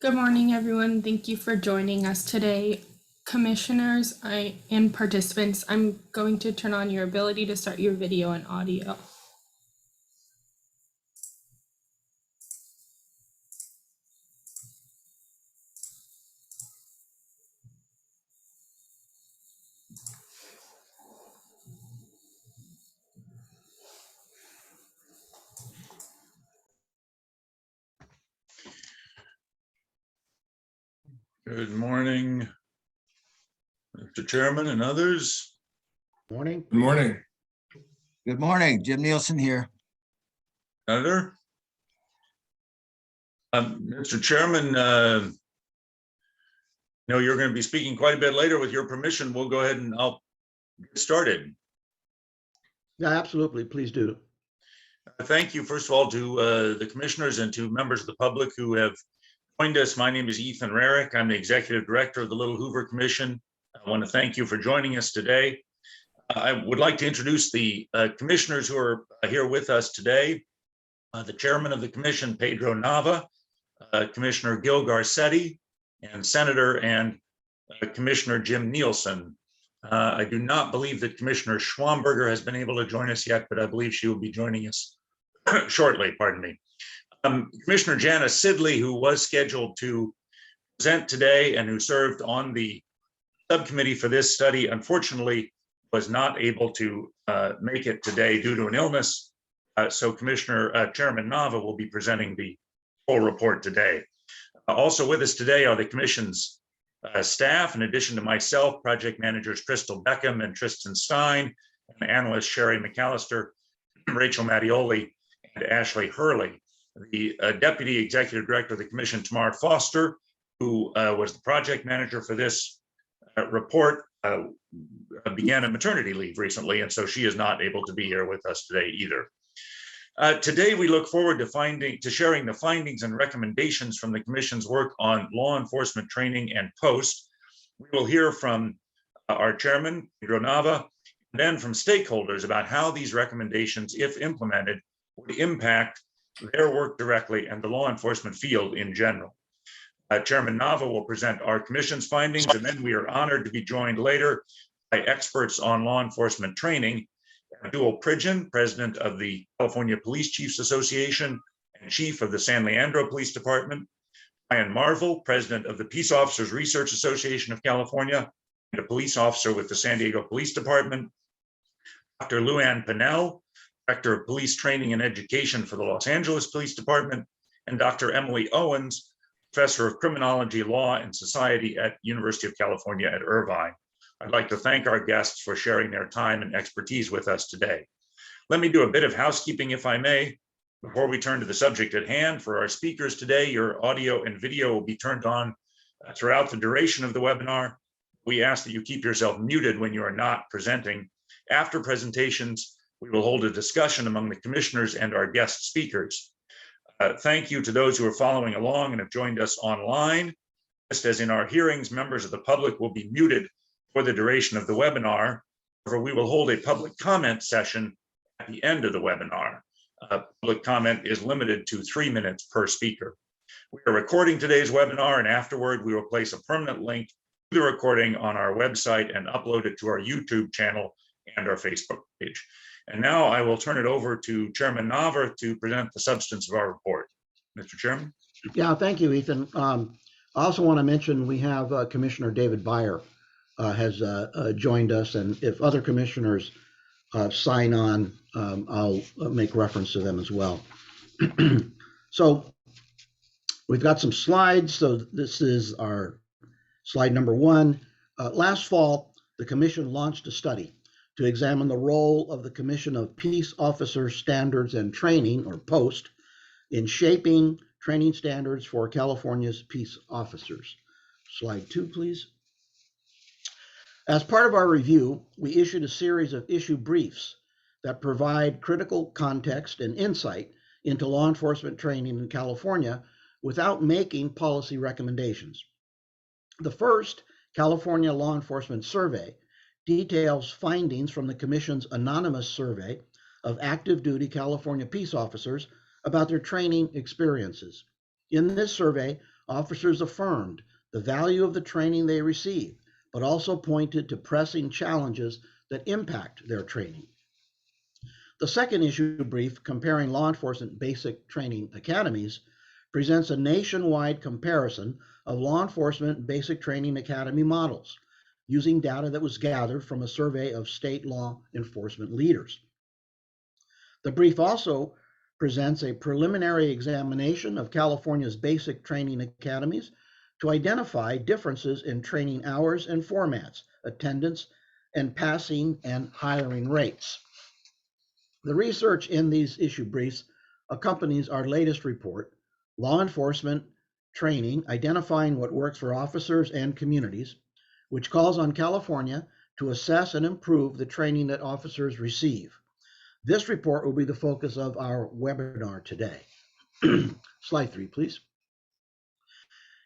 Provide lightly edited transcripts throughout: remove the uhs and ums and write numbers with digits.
Good morning, everyone. Thank you for joining us today. Commissioners and participants, I'm going to turn on your ability to start your video and audio. Good morning, Mr. Chairman and others. Morning. Good morning. Good morning, Jim Nielsen here. Senator. Mr. Chairman, you're going to be speaking quite a bit later. With your permission, we'll go ahead and I'll get started. Yeah, absolutely. Please do. Thank you, first of all, to the commissioners and to members of the public who have joined us. My name is Ethan Rarick. I'm the executive director of the Little Hoover Commission. I want to thank you for joining us today. I would like to introduce the commissioners who are here with us today. The chairman of the commission, Pedro Nava, Commissioner Gil Garcetti, and Senator and Commissioner Jim Nielsen. I do not believe that Commissioner Schwamberger has been able to join us yet, but I believe she will be joining us shortly, pardon me. Commissioner Janice Sidley, who was scheduled to present today and who served on the subcommittee for this study, unfortunately was not able to make it today due to an illness. So Chairman Nava will be presenting the full report today. Also with us today are the commission's staff, in addition to myself, project managers Crystal Beckham and Tristan Stein, and analysts Sherry McAllister, Rachel Mattioli, and Ashley Hurley. The Deputy Executive Director of the Commission, Tamar Foster, who was the project manager for this report, began a maternity leave recently, and so she is not able to be here with us today either. Today, we look forward to sharing the findings and recommendations from the Commission's work on law enforcement training and post. We will hear from our chairman, Pedro Nava, and then from stakeholders about how these recommendations, if implemented, would impact their work directly and the law enforcement field in general. Chairman Nava will present our commission's findings, and then we are honored to be joined later by experts on law enforcement training. Abdul Pridgen, president of the California Police Chiefs Association and chief of the San Leandro Police Department, Ryan Marvel, president of the Peace Officers Research Association of California and a police officer with the San Diego Police Department, Dr. Luanne Pannell, director of police training and education for the Los Angeles Police Department, and Dr. Emily Owens, professor of criminology, law, and society at University of California at Irvine. I'd like to thank our guests for sharing their time and expertise with us today. Let me do a bit of housekeeping, if I may, before we turn to the subject at hand. For our speakers today, your audio and video will be turned on throughout the duration of the webinar. We ask that you keep yourself muted when you are not presenting. After presentations, we will hold a discussion among the commissioners and our guest speakers. Thank you to those who are following along and have joined us online. Just as in our hearings, members of the public will be muted for the duration of the webinar. However, we will hold a public comment session at the end of the webinar. Public comment is limited to 3 minutes per speaker. We are recording today's webinar, and afterward, we will place a permanent link to the recording on our website and upload it to our YouTube channel and our Facebook page. And now I will turn it over to Chairman Nava to present the substance of our report. Mr. Chairman. Yeah, thank you, Ethan. I also want to mention we have Commissioner David Byer has joined us, and if other commissioners sign on, I'll make reference to them as well. So we've got some slides. So this is our slide number 1. Last fall, the commission launched a study to examine the role of the Commission of Peace Officer Standards and Training, or POST, in shaping training standards for California's peace officers. Slide 2, please. As part of our review, we issued a series of issue briefs that provide critical context and insight into law enforcement training in California without making policy recommendations. The first, California Law Enforcement Survey, details findings from the Commission's anonymous survey of active duty California peace officers about their training experiences. In this survey, officers affirmed the value of the training they receive, but also pointed to pressing challenges that impact their training. The second issue brief, comparing law enforcement basic training academies, presents a nationwide comparison of law enforcement basic training academy models using data that was gathered from a survey of state law enforcement leaders. The brief also presents a preliminary examination of California's basic training academies to identify differences in training hours and formats, attendance, and passing and hiring rates. The research in these issue briefs accompanies our latest report, Law Enforcement Training, Identifying What Works for Officers and Communities, which calls on California to assess and improve the training that officers receive. This report will be the focus of our webinar today. Slide 3, please.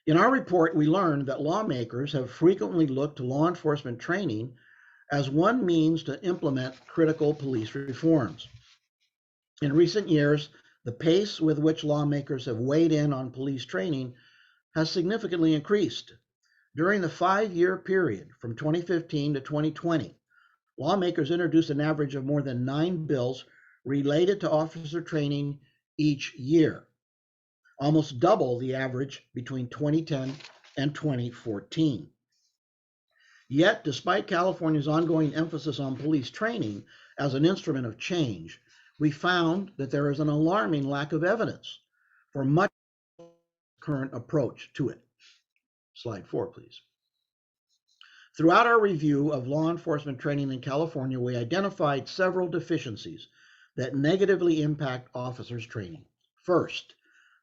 In our report, we learned that lawmakers have frequently looked to law enforcement training as one means to implement critical police reforms. In recent years, the pace with which lawmakers have weighed in on police training has significantly increased. During the 5-year period from 2015 to 2020, lawmakers introduced an average of more than 9 bills related to officer training each year, almost double the average between 2010 and 2014. Yet, despite California's ongoing emphasis on police training as an instrument of change, we found that there is an alarming lack of evidence for much current approach to it. Slide 4, please. Throughout our review of law enforcement training in California, we identified several deficiencies that negatively impact officers' training. First,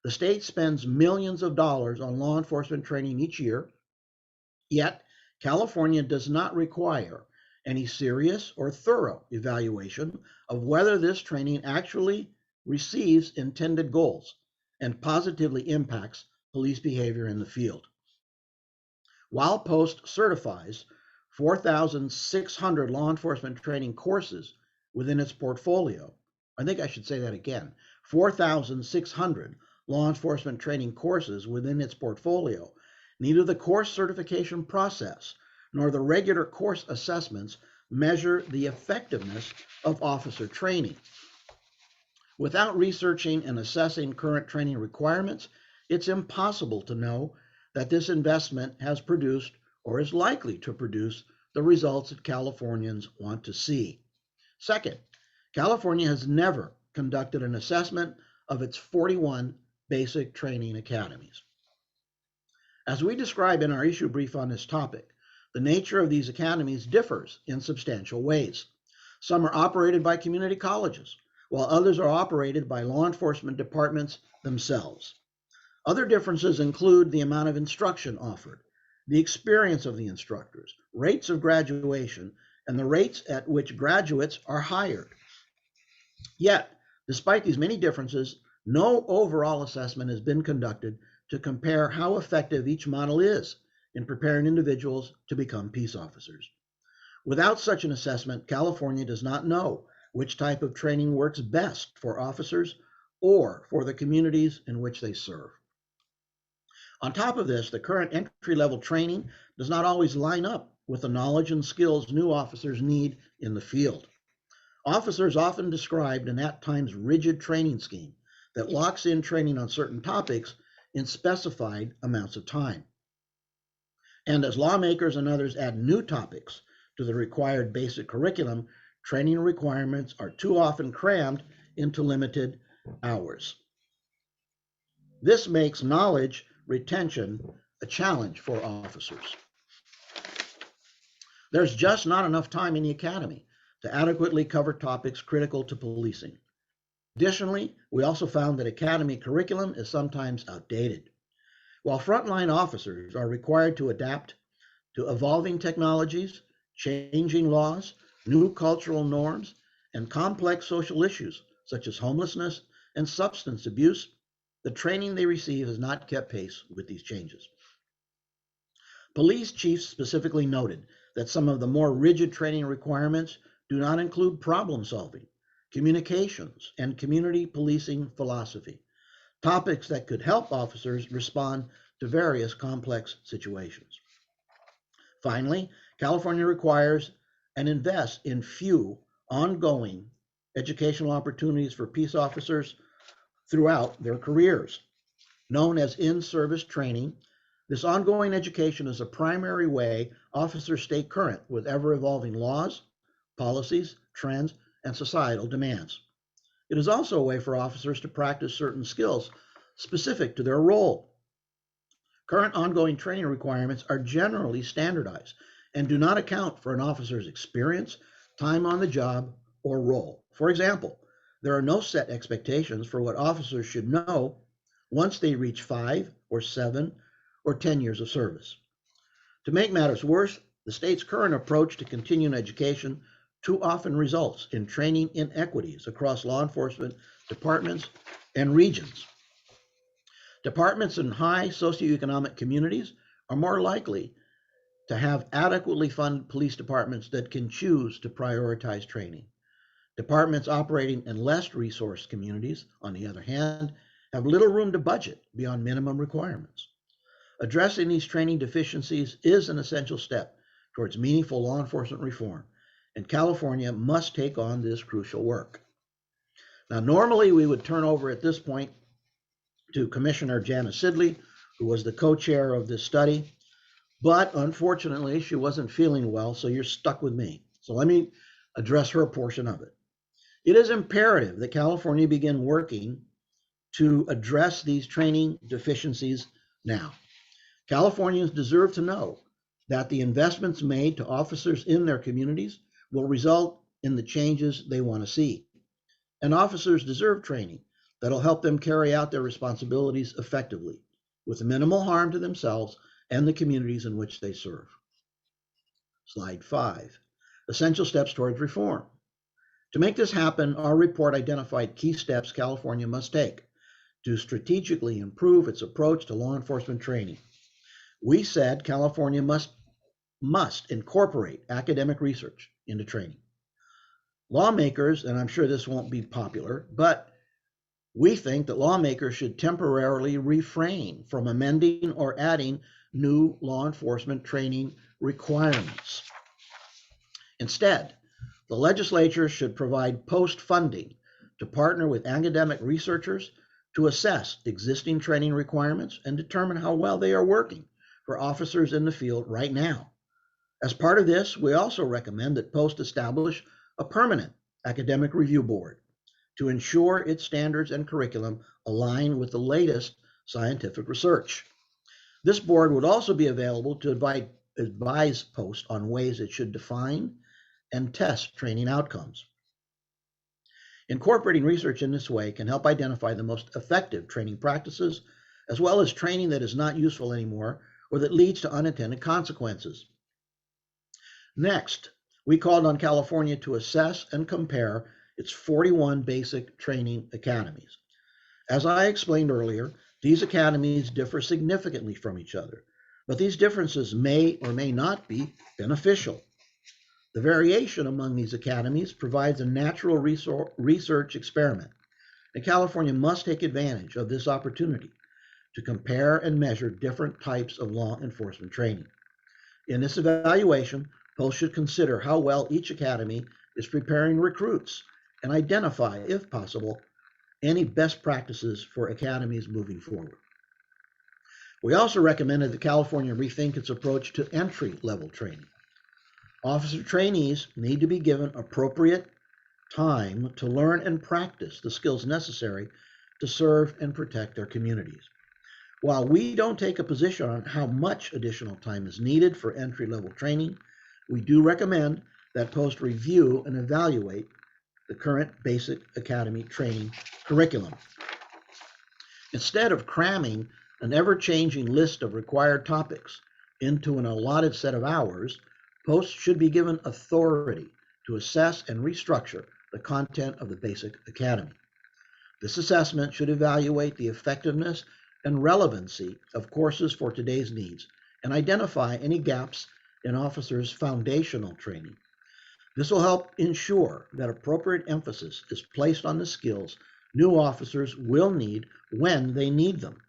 the state spends millions of dollars on law enforcement training each year, yet California does not require any serious or thorough evaluation of whether this training actually receives intended goals and positively impacts police behavior in the field. While Post certifies 4,600 law enforcement training courses within its portfolio, I think I should say that again, 4,600 law enforcement training courses within its portfolio, neither the course certification process nor the regular course assessments measure the effectiveness of officer training. Without researching and assessing current training requirements, it's impossible to know that this investment has produced or is likely to produce the results that Californians want to see. Second, California has never conducted an assessment of its 41 basic training academies. As we describe in our issue brief on this topic, the nature of these academies differs in substantial ways. Some are operated by community colleges, while others are operated by law enforcement departments themselves. Other differences include the amount of instruction offered, the experience of the instructors, rates of graduation, and the rates at which graduates are hired. Yet, despite these many differences, no overall assessment has been conducted to compare how effective each model is in preparing individuals to become peace officers. Without such an assessment, California does not know which type of training works best for officers or for the communities in which they serve. On top of this, the current entry-level training does not always line up with the knowledge and skills new officers need in the field. Officers often described an at times rigid training scheme that locks in training on certain topics in specified amounts of time. And as lawmakers and others add new topics to the required basic curriculum, training requirements are too often crammed into limited hours. This makes knowledge retention a challenge for officers. There's just not enough time in the academy to adequately cover topics critical to policing. Additionally, we also found that academy curriculum is sometimes outdated. While frontline officers are required to adapt to evolving technologies, changing laws, new cultural norms, and complex social issues such as homelessness and substance abuse, the training they receive has not kept pace with these changes. Police chiefs specifically noted that some of the more rigid training requirements do not include problem solving, communications, and community policing philosophy, topics that could help officers respond to various complex situations. Finally, California requires and invests in few ongoing educational opportunities for peace officers throughout their careers. Known as in-service training, this ongoing education is a primary way officers stay current with ever-evolving laws, policies, trends, and societal demands. It is also a way for officers to practice certain skills specific to their role. Current ongoing training requirements are generally standardized and do not account for an officer's experience, time on the job, or role. For example, there are no set expectations for what officers should know once they reach 5 or 7 or 10 years of service. To make matters worse, the state's current approach to continuing education too often results in training inequities across law enforcement departments and regions. Departments in high socioeconomic communities are more likely to have adequately funded police departments that can choose to prioritize training. Departments operating in less resourced communities, on the other hand, have little room to budget beyond minimum requirements. Addressing these training deficiencies is an essential step towards meaningful law enforcement reform, and California must take on this crucial work. Now, normally we would turn over at this point to Commissioner Janice Sidley, who was the co-chair of this study, but unfortunately she wasn't feeling well, so you're stuck with me. So let me address her portion of it. It is imperative that California begin working to address these training deficiencies now. Californians deserve to know that the investments made to officers in their communities will result in the changes they want to see. And officers deserve training that'll help them carry out their responsibilities effectively, with minimal harm to themselves and the communities in which they serve. Slide 5, essential steps towards reform. To make this happen, our report identified key steps California must take to strategically improve its approach to law enforcement training. We said California must incorporate academic research into training. Lawmakers, and I'm sure this won't be popular, but we think that lawmakers should temporarily refrain from amending or adding new law enforcement training requirements. Instead, the legislature should provide post-funding to partner with academic researchers to assess existing training requirements and determine how well they are working for officers in the field right now. As part of this, we also recommend that Post establish a permanent academic review board to ensure its standards and curriculum align with the latest scientific research. This board would also be available to advise Post on ways it should define and test training outcomes. Incorporating research in this way can help identify the most effective training practices, as well as training that is not useful anymore or that leads to unintended consequences. Next, we called on California to assess and compare its 41 basic training academies. As I explained earlier, these academies differ significantly from each other, but these differences may or may not be beneficial. The variation among these academies provides a natural research experiment, and California must take advantage of this opportunity to compare and measure different types of law enforcement training. In this evaluation, Post should consider how well each academy is preparing recruits and identify, if possible, any best practices for academies moving forward. We also recommended that California rethink its approach to entry-level training. Officer trainees need to be given appropriate time to learn and practice the skills necessary to serve and protect their communities. While we don't take a position on how much additional time is needed for entry-level training, we do recommend that Post review and evaluate the current basic academy training curriculum. Instead of cramming an ever-changing list of required topics into an allotted set of hours, Post should be given authority to assess and restructure the content of the basic academy. This assessment should evaluate the effectiveness and relevancy of courses for today's needs and identify any gaps in officers' foundational training. This will help ensure that appropriate emphasis is placed on the skills new officers will need when they need them.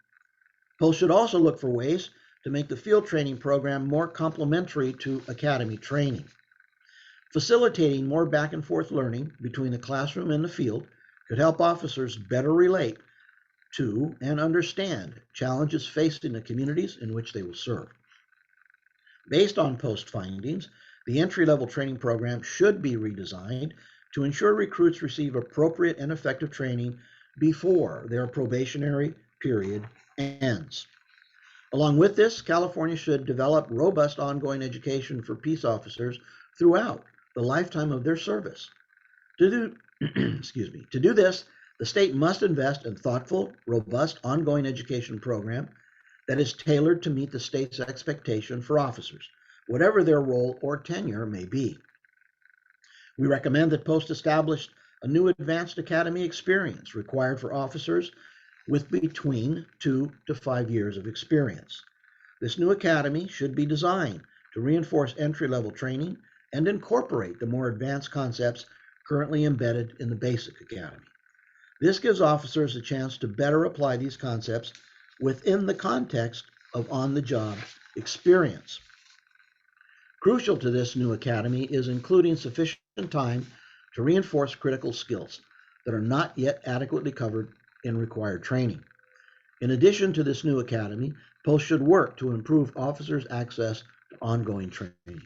Post should also look for ways to make the field training program more complementary to academy training. Facilitating more back and forth learning between the classroom and the field could help officers better relate to and understand challenges facing the communities in which they will serve. Based on Post findings, the entry-level training program should be redesigned to ensure recruits receive appropriate and effective training before their probationary period ends. Along with this, California should develop robust ongoing education for peace officers throughout the lifetime of their service. To do this, the state must invest in thoughtful, robust, ongoing education program that is tailored to meet the state's expectation for officers, whatever their role or tenure may be. We recommend that Post establish a new advanced academy experience required for officers with between 2 to 5 years of experience. This new academy should be designed to reinforce entry-level training and incorporate the more advanced concepts currently embedded in the basic academy. This gives officers a chance to better apply these concepts within the context of on-the-job experience. Crucial to this new academy is including sufficient time to reinforce critical skills that are not yet adequately covered in required training. In addition to this new academy, Post should work to improve officers' access to ongoing training.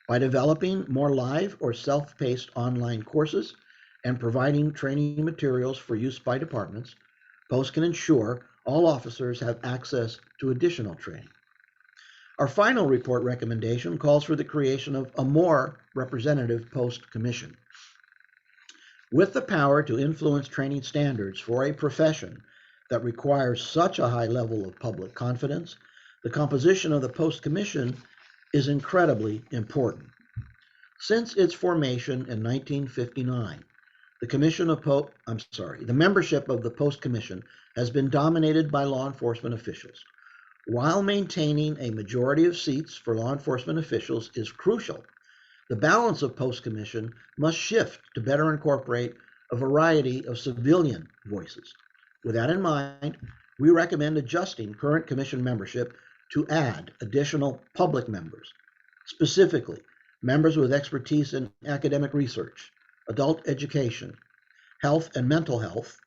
By developing more live or self-paced online courses and providing training materials for use by departments, Post can ensure all officers have access to additional training. Our final report recommendation calls for the creation of a more representative Post Commission. With the power to influence training standards for a profession that requires such a high level of public confidence, the composition of the Post Commission is incredibly important. Since its formation in 1959, the membership of the Post Commission has been dominated by law enforcement officials. While maintaining a majority of seats for law enforcement officials is crucial, the balance of Post Commission must shift to better incorporate a variety of civilian voices. With that in mind, we recommend adjusting current commission membership to add additional public members, specifically members with expertise in academic research, adult education, health and mental health,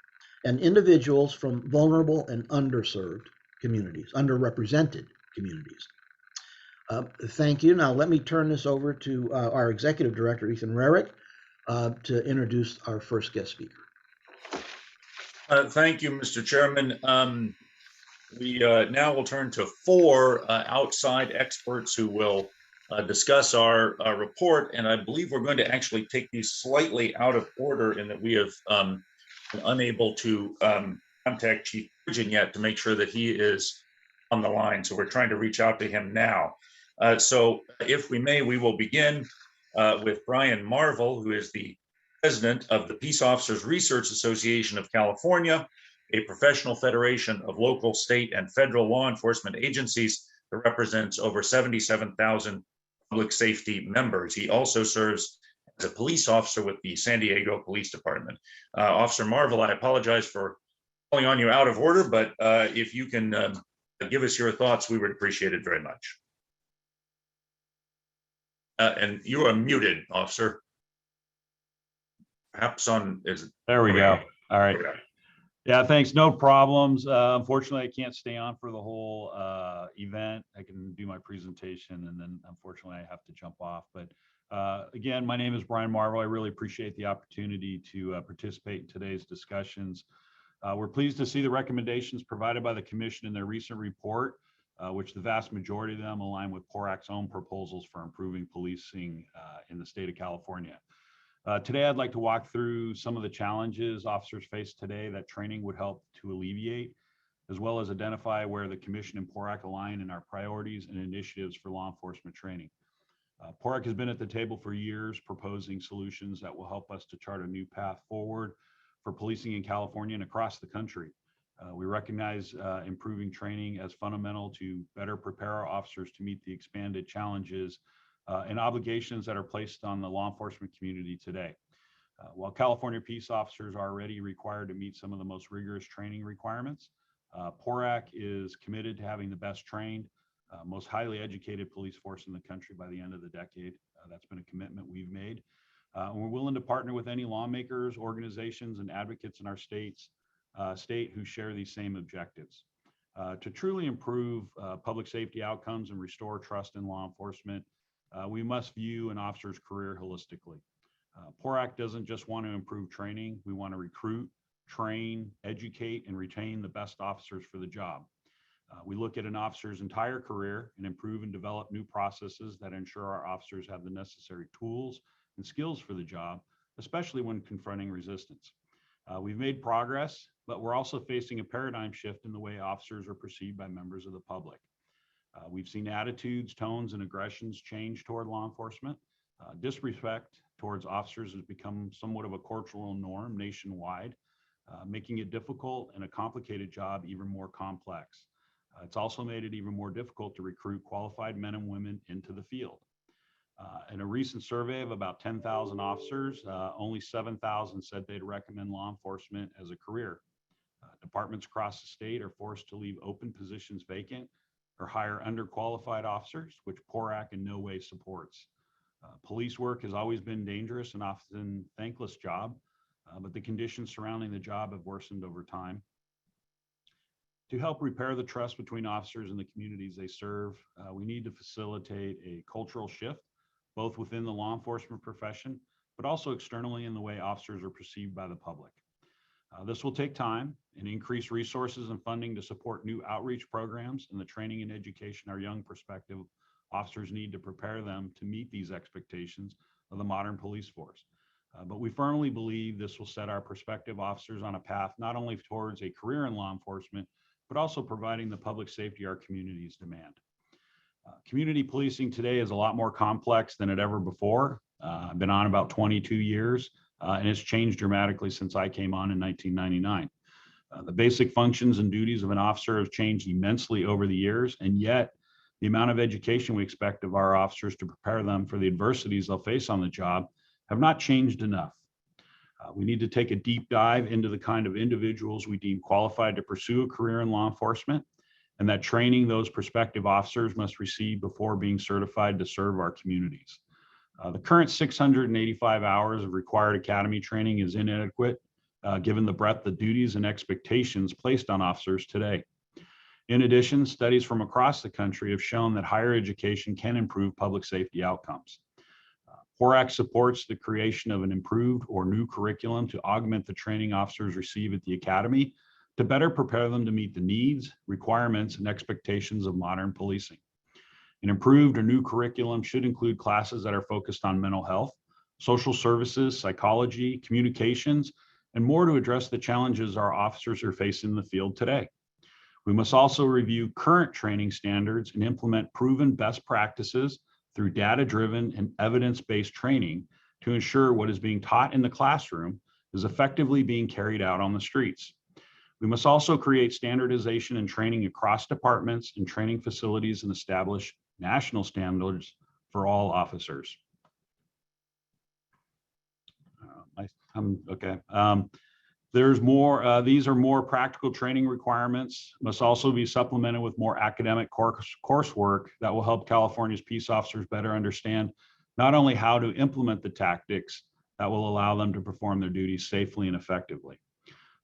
and individuals from vulnerable and underrepresented communities. Thank you. Now let me turn this over to our Executive Director, Ethan Rarick, to introduce our first guest speaker. Thank you, Mr. Chairman. We now will turn to 4 outside experts who will discuss our report, and I believe we're going to actually take these slightly out of order in that we have been unable to contact Chief Pidgeon yet to make sure that he is on the line. So we're trying to reach out to him now. So if we may, we will begin with Brian Marvel, who is the president of the Peace Officers Research Association of California, a professional federation of local, state, and federal law enforcement agencies that represents over 77,000 public safety members. He also serves as a police officer with the San Diego Police Department. Officer Marvel, I apologize for calling on you out of order, but if you can give us your thoughts, we would appreciate it very much. And you are muted, officer. Perhaps on, there we go. All right. Yeah, thanks. No problems. Unfortunately, I can't stay on for the whole event. I can do my presentation and then unfortunately I have to jump off. But again, my name is Brian Marvel. I really appreciate the opportunity to participate in today's discussions. We're pleased to see the recommendations provided by the Commission in their recent report, which the vast majority of them align with PORAC's own proposals for improving policing in the state of California. Today, I'd like to walk through some of the challenges officers face today that training would help to alleviate, as well as identify where the Commission and PORAC align in our priorities and initiatives for law enforcement training. PORAC has been at the table for years proposing solutions that will help us to chart a new path forward for policing in California and across the country. We recognize improving training as fundamental to better prepare our officers to meet the expanded challenges and obligations that are placed on the law enforcement community today. While California peace officers are already required to meet some of the most rigorous training requirements, PORAC is committed to having the best trained, most highly educated police force in the country by the end of the decade. That's been a commitment we've made. And we're willing to partner with any lawmakers, organizations, and advocates in our state who share these same objectives. To truly improve public safety outcomes and restore trust in law enforcement, we must view an officer's career holistically. PORAC doesn't just want to improve training. We want to recruit, train, educate, and retain the best officers for the job. We look at an officer's entire career and improve and develop new processes that ensure our officers have the necessary tools and skills for the job, especially when confronting resistance. We've made progress, but we're also facing a paradigm shift in the way officers are perceived by members of the public. We've seen attitudes, tones, and aggressions change toward law enforcement. Disrespect towards officers has become somewhat of a cultural norm nationwide, making it difficult and a complicated job even more complex. It's also made it even more difficult to recruit qualified men and women into the field. In a recent survey of about 10,000 officers, only 7,000 said they'd recommend law enforcement as a career. Departments across the state are forced to leave open positions vacant or hire underqualified officers, which PORAC in no way supports. Police work has always been dangerous and often thankless job, but the conditions surrounding the job have worsened over time. To help repair the trust between officers and the communities they serve, we need to facilitate a cultural shift, both within the law enforcement profession, but also externally in the way officers are perceived by the public. This will take time and increase resources and funding to support new outreach programs and the training and education our young prospective officers need to prepare them to meet these expectations of the modern police force. But we firmly believe this will set our prospective officers on a path not only towards a career in law enforcement, but also providing the public safety our communities demand. Community policing today is a lot more complex than it ever before. I've been on about 22 years, and it's changed dramatically since I came on in 1999. The basic functions and duties of an officer have changed immensely over the years, and yet the amount of education we expect of our officers to prepare them for the adversities they'll face on the job have not changed enough. We need to take a deep dive into the kind of individuals we deem qualified to pursue a career in law enforcement, and that training those prospective officers must receive before being certified to serve our communities. The current 685 hours of required academy training is inadequate, given the breadth of duties and expectations placed on officers today. In addition, studies from across the country have shown that higher education can improve public safety outcomes. PORAC supports the creation of an improved or new curriculum to augment the training officers receive at the Academy to better prepare them to meet the needs, requirements, and expectations of modern policing. An improved or new curriculum should include classes that are focused on mental health, social services, psychology, communications, and more to address the challenges our officers are facing in the field today. We must also review current training standards and implement proven best practices through data-driven and evidence-based training to ensure what is being taught in the classroom is effectively being carried out on the streets. We must also create standardization and training across departments and training facilities and establish national standards for all officers. There's more, these are more practical training requirements, must also be supplemented with more academic coursework that will help California's peace officers better understand not only how to implement the tactics that will allow them to perform their duties safely and effectively.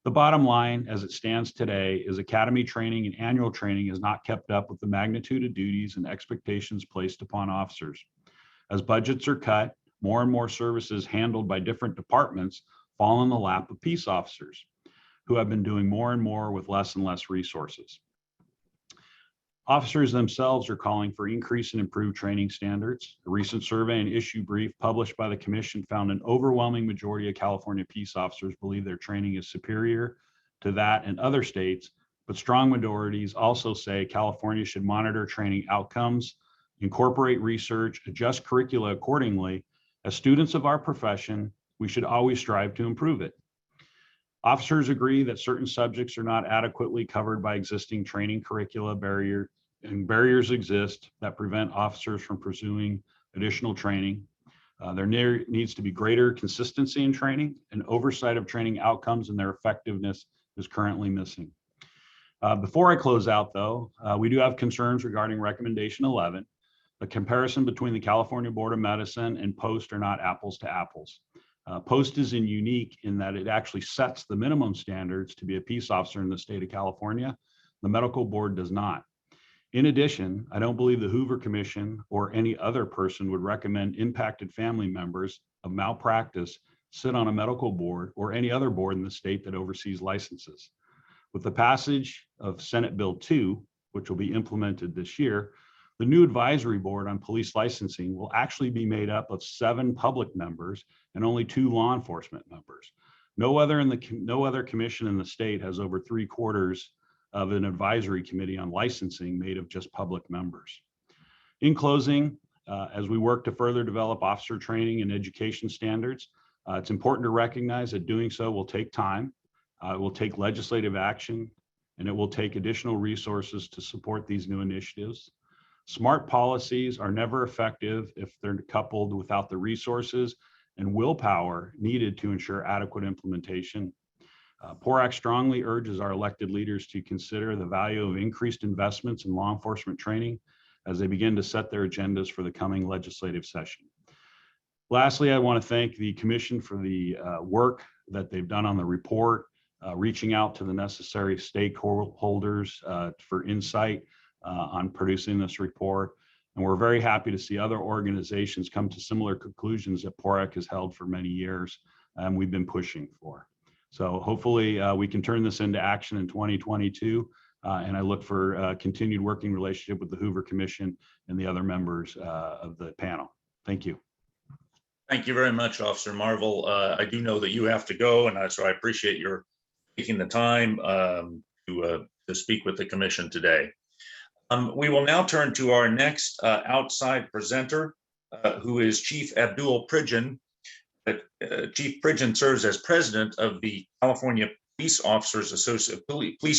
The bottom line, as it stands today, is academy training and annual training is not kept up with the magnitude of duties and expectations placed upon officers. As budgets are cut, more and more services handled by different departments fall in the lap of peace officers who have been doing more and more with less and less resources. Officers themselves are calling for increase and improved training standards. A recent survey and issue brief published by the commission found an overwhelming majority of California peace officers believe their training is superior to that in other states, but strong majorities also say California should monitor training outcomes, incorporate research, adjust curricula accordingly. As students of our profession, we should always strive to improve it. Officers agree that certain subjects are not adequately covered by existing training curricula. Barriers exist that prevent officers from pursuing additional training. There needs to be greater consistency in training, and oversight of training outcomes and their effectiveness is currently missing. Before I close out though, we do have concerns regarding recommendation 11. The comparison between the California Board of Medicine and POST are not apples to apples. POST is unique in that it actually sets the minimum standards to be a peace officer in the state of California. The medical board does not. In addition, I don't believe the Hoover Commission or any other person would recommend impacted family members of malpractice sit on a medical board or any other board in the state that oversees licenses. With the passage of Senate Bill 2, which will be implemented this year, the new advisory board on police licensing will actually be made up of 7 public members and only 2 law enforcement members. No other commission in the state has over 3/4 of an advisory committee on licensing made of just public members. In closing, as we work to further develop officer training and education standards, it's important to recognize that doing so will take time, it will take legislative action, and it will take additional resources to support these new initiatives. Smart policies are never effective if they're coupled without the resources and willpower needed to ensure adequate implementation. PORAC strongly urges our elected leaders to consider the value of increased investments in law enforcement training as they begin to set their agendas for the coming legislative session. Lastly, I want to thank the Commission for the work that they've done on the report, reaching out to the necessary stakeholders for insight on producing this report. And we're very happy to see other organizations come to similar conclusions that PORAC has held for many years and we've been pushing for. So hopefully we can turn this into action in 2022. And I look for a continued working relationship with the Hoover Commission and the other members of the panel. Thank you. Thank you very much, Officer Marvel. I do know that you have to go, and so I appreciate your taking the time to speak with the commission today. We will now turn to our next outside presenter, who is Chief Abdul Pidgeon. Chief Pidgeon serves as president of the California Police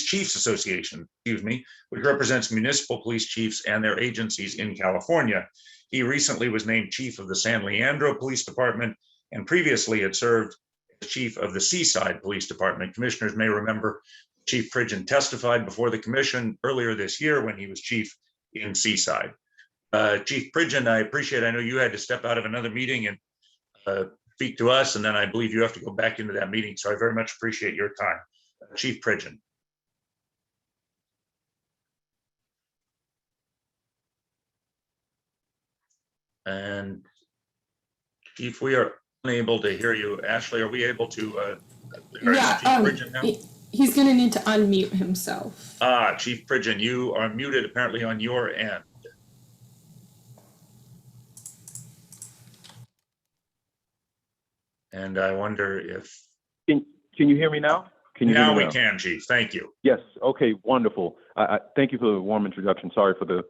Chiefs Association, which represents municipal police chiefs and their agencies in California. He recently was named chief of the San Leandro Police Department and previously had served as chief of the Seaside Police Department. Commissioners may remember Chief Pridgen testified before the commission earlier this year when he was chief in Seaside. Chief Pidgen, I know you had to step out of another meeting and speak to us, and then I believe you have to go back into that meeting. So I very much appreciate your time. Chief Pidgen. And Chief, we are unable to hear you. Ashley, are we able to hear Chief Pidgen now? He's gonna need to unmute himself. Chief Pidgen, you are muted apparently on your end. And I wonder if... Can you hear me now? Now we can, Chief. Thank you. Yes. Okay. Wonderful. I thank you for the warm introduction. Sorry for the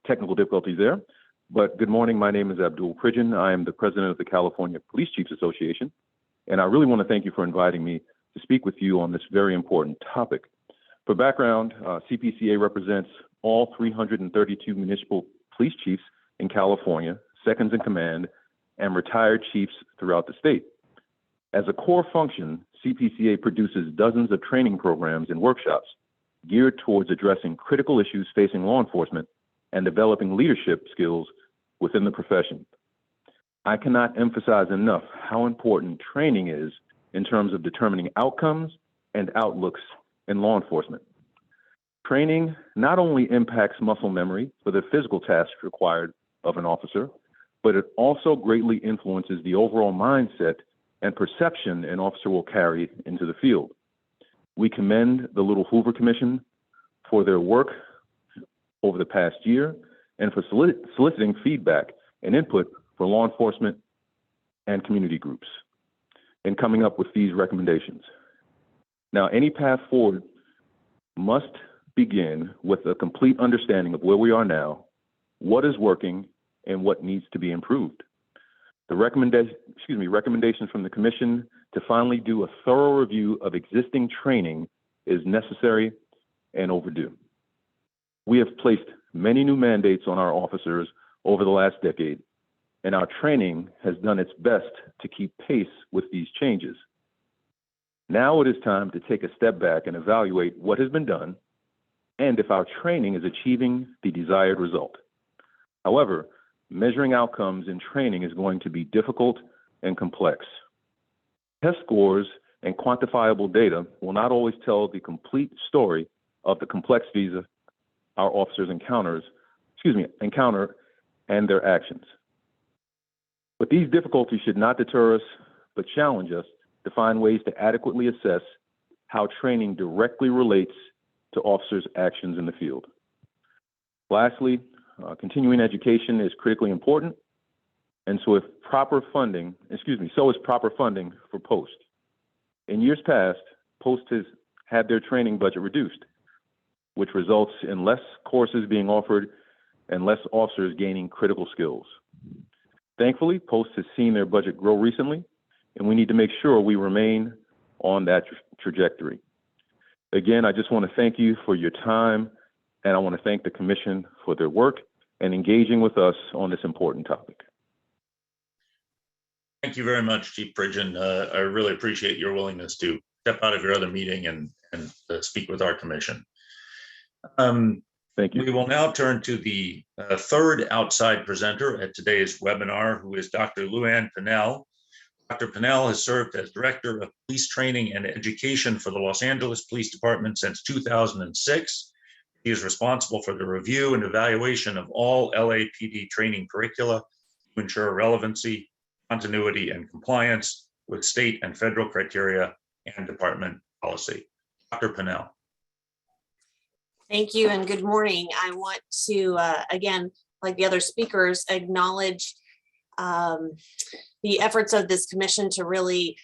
technical difficulties there. But good morning. My name is Abdul Pridgen. I am the president of the California Police Chiefs Association. And I really want to thank you for inviting me to speak with you on this very important topic. For background, CPCA represents all 332 municipal police chiefs in California, seconds in command, and retired chiefs throughout the state. As a core function, CPCA produces dozens of training programs and workshops geared towards addressing critical issues facing law enforcement and developing leadership skills within the profession. I cannot emphasize enough how important training is in terms of determining outcomes and outlooks in law enforcement. Training not only impacts muscle memory for the physical tasks required of an officer, but it also greatly influences the overall mindset and perception an officer will carry into the field. We commend the Little Hoover Commission for their work over the past year and for soliciting feedback and input for law enforcement and community groups in coming up with these recommendations. Now, any path forward must begin with a complete understanding of where we are now, what is working, and what needs to be improved. The recommendations from the Commission to finally do a thorough review of existing training is necessary and overdue. We have placed many new mandates on our officers over the last decade, and our training has done its best to keep pace with these changes. Now it is time to take a step back and evaluate what has been done and if our training is achieving the desired result. However, measuring outcomes in training is going to be difficult and complex. Test scores and quantifiable data will not always tell the complete story of the complexities our officers encounter and their actions. But these difficulties should not deter us, but challenge us to find ways to adequately assess how training directly relates to officers' actions in the field. Lastly, continuing education is critically important, and so is proper funding for POST. In years past, POST has had their training budget reduced, which results in less courses being offered and less officers gaining critical skills. Thankfully, POST has seen their budget grow recently, and we need to make sure we remain on that trajectory. Again, I just want to thank you for your time, and I want to thank the Commission for their work and engaging with us on this important topic. Thank you very much, Chief Pridgen. I really appreciate your willingness to step out of your other meeting and speak with our commission. Thank you. We will now turn to the third outside presenter at today's webinar, who is Dr. Luanne Pannell. Dr. Pannell has served as Director of Police Training and Education for the Los Angeles Police Department since 2006. He is responsible for the review and evaluation of all LAPD training curricula to ensure relevancy, continuity, and compliance with state and federal criteria and department policy. Dr. Pannell. Thank you and good morning. I want to, again, like the other speakers, acknowledge the efforts of this commission to really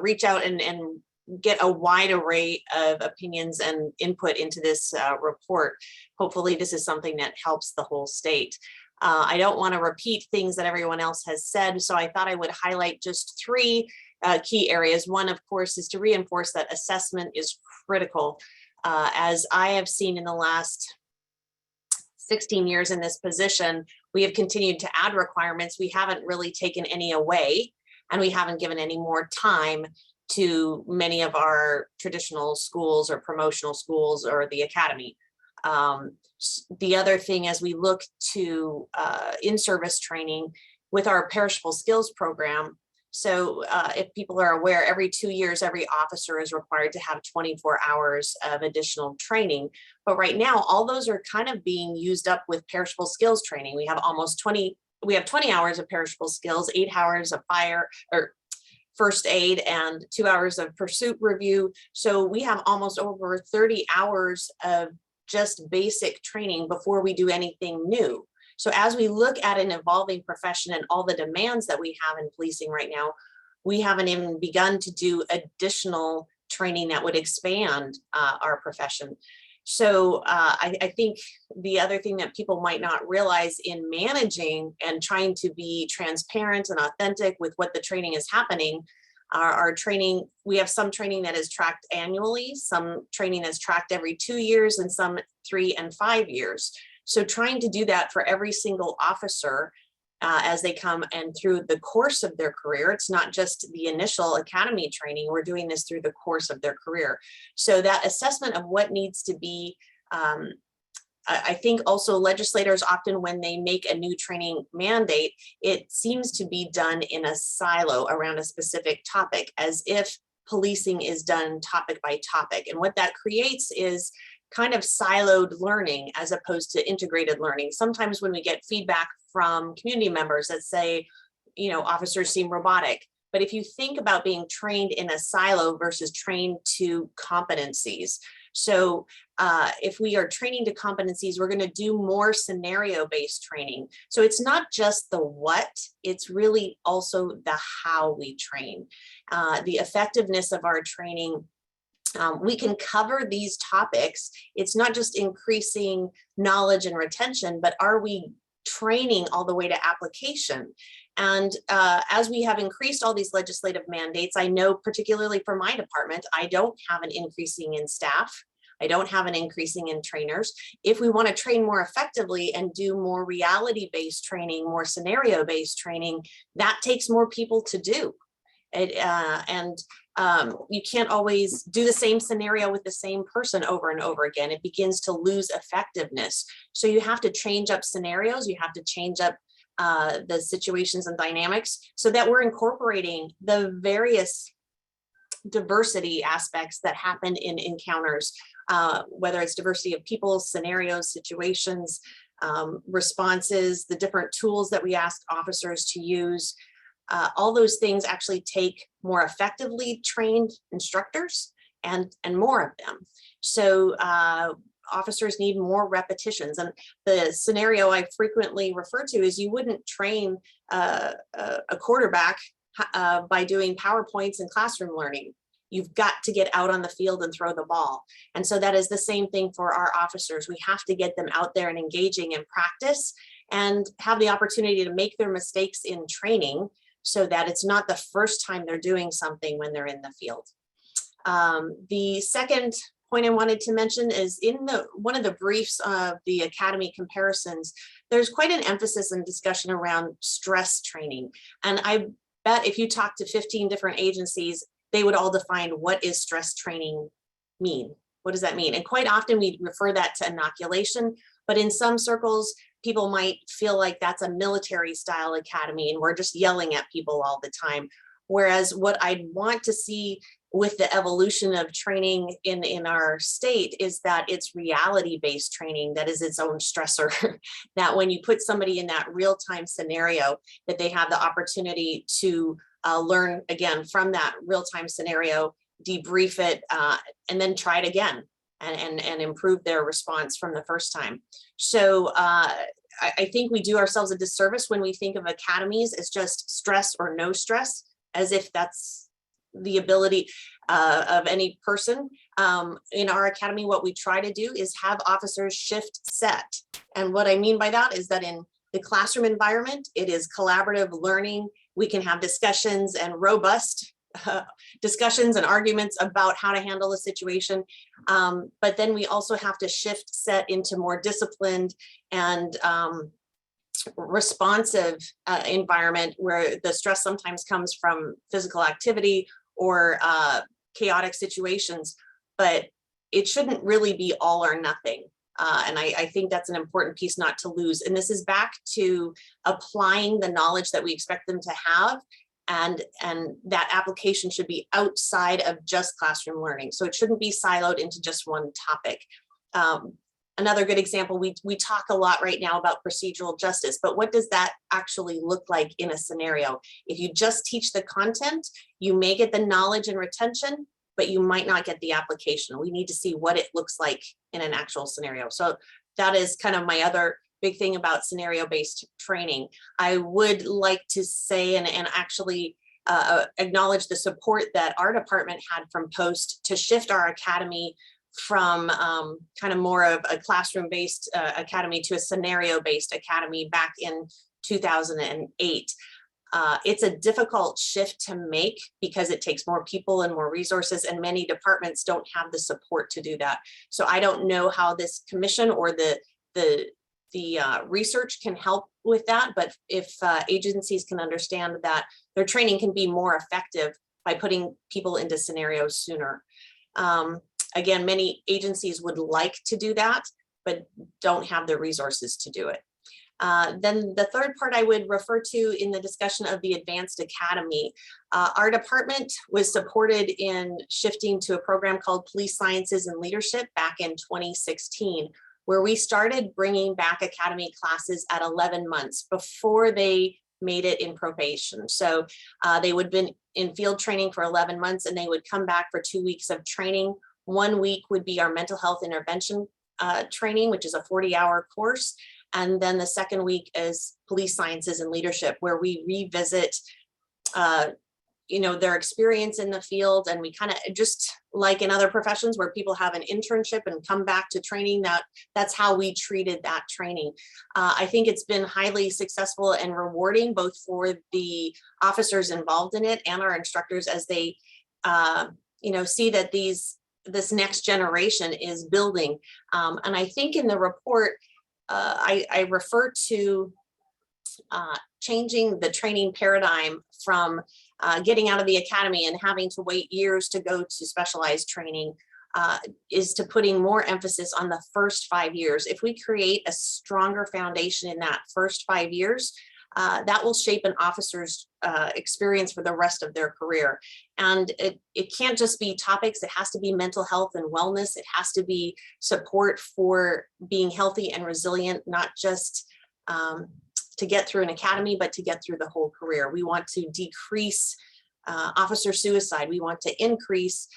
reach out and get a wide array of opinions and input into this report. Hopefully this is something that helps the whole state. I don't want to repeat things that everyone else has said, so I thought I would highlight just three key areas. One, of course, is to reinforce that assessment is critical. As I have seen in the last 16 years in this position, we have continued to add requirements. We haven't really taken any away, and we haven't given any more time to many of our traditional schools or promotional schools or the academy. The other thing, as we look to in-service training with our perishable skills program, so if people are aware, every 2 years, every officer is required to have 24 hours of additional training. But right now, all those are kind of being used up with perishable skills training. We have 20 hours of perishable skills, 8 hours of fire or first aid, and 2 hours of pursuit review. So we have almost over 30 hours of just basic training before we do anything new. So as we look at an evolving profession and all the demands that we have in policing right now, we haven't even begun to do additional training that would expand our profession. So I think the other thing that people might not realize in managing and trying to be transparent and authentic with what the training is happening, our training, we have some training that is tracked annually, some training that's tracked every 2 years, and some 3 and 5 years. So trying to do that for every single officer as they come and through the course of their career, it's not just the initial academy training, we're doing this through the course of their career. So that assessment of what needs to be, I think also legislators often when they make a new training mandate, it seems to be done in a silo around a specific topic, as if policing is done topic by topic. And what that creates is kind of siloed learning as opposed to integrated learning. Sometimes when we get feedback from community members that say, you know, officers seem robotic, but if you think about being trained in a silo versus trained to competencies. So if we are training to competencies, we're going to do more scenario-based training. So it's not just the what, it's really also the how we train. The effectiveness of our training, we can cover these topics. It's not just increasing knowledge and retention, but are we training all the way to application? And as we have increased all these legislative mandates, I know particularly for my department, I don't have an increasing in staff. I don't have an increasing in trainers. If we want to train more effectively and do more reality-based training, more scenario-based training, that takes more people to do. You can't always do the same scenario with the same person over and over again. It begins to lose effectiveness. So you have to change up scenarios. You have to change up the situations and dynamics so that we're incorporating the various diversity aspects that happen in encounters, whether it's diversity of people, scenarios, situations, responses, the different tools that we ask officers to use. All those things actually take more effectively trained instructors and more of them. So officers need more repetitions. And the scenario I frequently refer to is you wouldn't train a quarterback by doing PowerPoints and classroom learning. You've got to get out on the field and throw the ball. And so that is the same thing for our officers. We have to get them out there and engaging in practice and have the opportunity to make their mistakes in training so that it's not the first time they're doing something when they're in the field. The second point I wanted to mention is in one of the briefs of the Academy comparisons, there's quite an emphasis and discussion around stress training. And I bet if you talk to 15 different agencies, they would all define what is stress training mean? What does that mean? And quite often we refer that to inoculation, but in some circles, people might feel like that's a military style academy and we're just yelling at people all the time. Whereas what I'd want to see with the evolution of training in our state is that it's reality-based training that is its own stressor. That when you put somebody in that real-time scenario, that they have the opportunity to learn again from that real-time scenario, debrief it, and then try it again and improve their response from the first time. So I think we do ourselves a disservice when we think of academies as just stress or no stress, as if that's the ability of any person. In our academy, what we try to do is have officers shift set. And what I mean by that is that in the classroom environment, it is collaborative learning. We can have discussions and robust discussions and arguments about how to handle a situation. But then we also have to shift set into more disciplined and responsive environment where the stress sometimes comes from physical activity or chaotic situations, but it shouldn't really be all or nothing. And I think that's an important piece not to lose. And this is back to applying the knowledge that we expect them to have, and that application should be outside of just classroom learning. So it shouldn't be siloed into just one topic. Another good example, we talk a lot right now about procedural justice, but what does that actually look like in a scenario? If you just teach the content, you may get the knowledge and retention, but you might not get the application. We need to see what it looks like in an actual scenario. So that is kind of my other big thing about scenario-based training. I would like to say and actually acknowledge the support that our department had from POST to shift our academy from kind of more of a classroom-based academy to a scenario-based academy back in 2008. It's a difficult shift to make because it takes more people and more resources, and many departments don't have the support to do that. So I don't know how this commission or the research can help with that, but if agencies can understand that their training can be more effective by putting people into scenarios sooner. Again, many agencies would like to do that, but don't have the resources to do it. Then the third part I would refer to in the discussion of the Advanced Academy, our department was supported in shifting to a program called Police Sciences and Leadership back in 2016, where we started bringing back academy classes at 11 months before they made it in probation. So they would have been in field training for 11 months and they would come back for 2 weeks of training. 1 week would be our mental health intervention training, which is a 40-hour course. And then the second week is Police Sciences and Leadership, where we revisit their experience in the field. And we kind of, just like in other professions where people have an internship and come back to training, that's how we treated that training. I think it's been highly successful and rewarding both for the officers involved in it and our instructors as they see that this next generation is building. And I think in the report, I refer to changing the training paradigm from getting out of the academy and having to wait years to go to specialized training, is to putting more emphasis on the first 5 years. If we create a stronger foundation in that first 5 years, that will shape an officer's experience for the rest of their career. And it can't just be topics, it has to be mental health and wellness. It has to be support for being healthy and resilient, not just to get through an academy, but to get through the whole career. We want to decrease officer suicide. We want to increase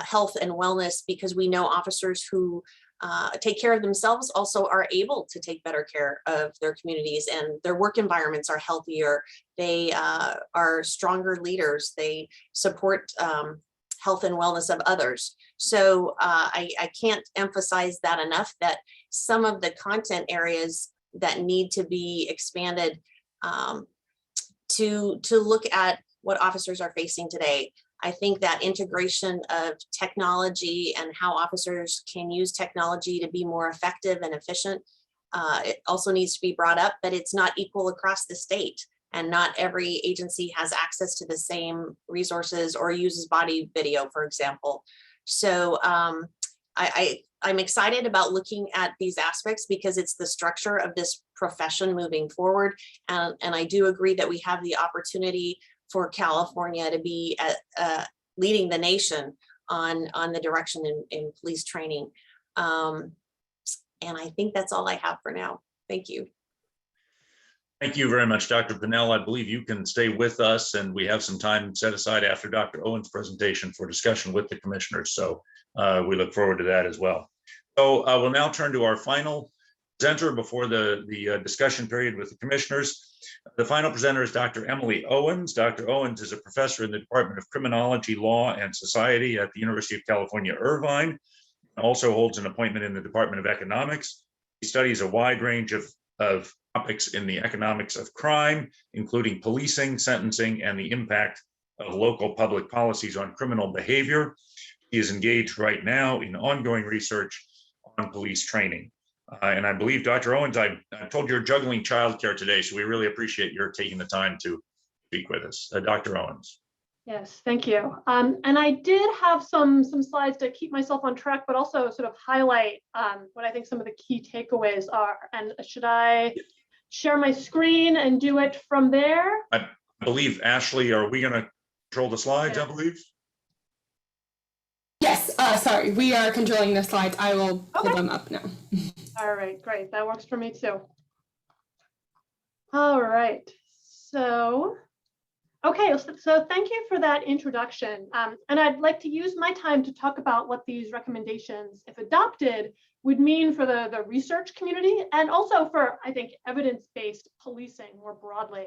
health and wellness, because we know officers who take care of themselves also are able to take better care of their communities, and their work environments are healthier. They are stronger leaders. They support health and wellness of others. So I can't emphasize that enough, that some of the content areas that need to be expanded to look at what officers are facing today. I think that integration of technology and how officers can use technology to be more effective and efficient, it also needs to be brought up, but it's not equal across the state. And not every agency has access to the same resources or uses body video, for example. So I'm excited about looking at these aspects, because it's the structure of this profession moving forward. And I do agree that we have the opportunity for California to be leading the nation on the direction in police training. And I think that's all I have for now. Thank you. Thank you very much, Dr. Pannell. I believe you can stay with us, and we have some time set aside after Dr. Owens' presentation for discussion with the commissioners. So we look forward to that as well. So I will now turn to our final presenter before the discussion period with the commissioners. The final presenter is Dr. Emily Owens. Dr. Owens is a professor in the Department of Criminology, Law, and Society at the University of California, Irvine, and also holds an appointment in the Department of Economics. He studies a wide range of topics in the economics of crime, including policing, sentencing, and the impact of local public policies on criminal behavior. He is engaged right now in ongoing research on police training. And I believe, Dr. Owens, I'm told you're juggling childcare today, so we really appreciate your taking the time to speak with us. Dr. Owens. Yes, thank you. And I did have some slides to keep myself on track, but also sort of highlight what I think some of the key takeaways are. And should I share my screen and do it from there? I believe, Ashley, are we going to control the slides, I believe? Yes, sorry, we are controlling the slides. I will pull them up now. All right, great. That works for me too. All right. So, okay, so thank you for that introduction. And I'd like to use my time to talk about what these recommendations, if adopted, would mean for the research community, and also for, I think, evidence-based policing more broadly.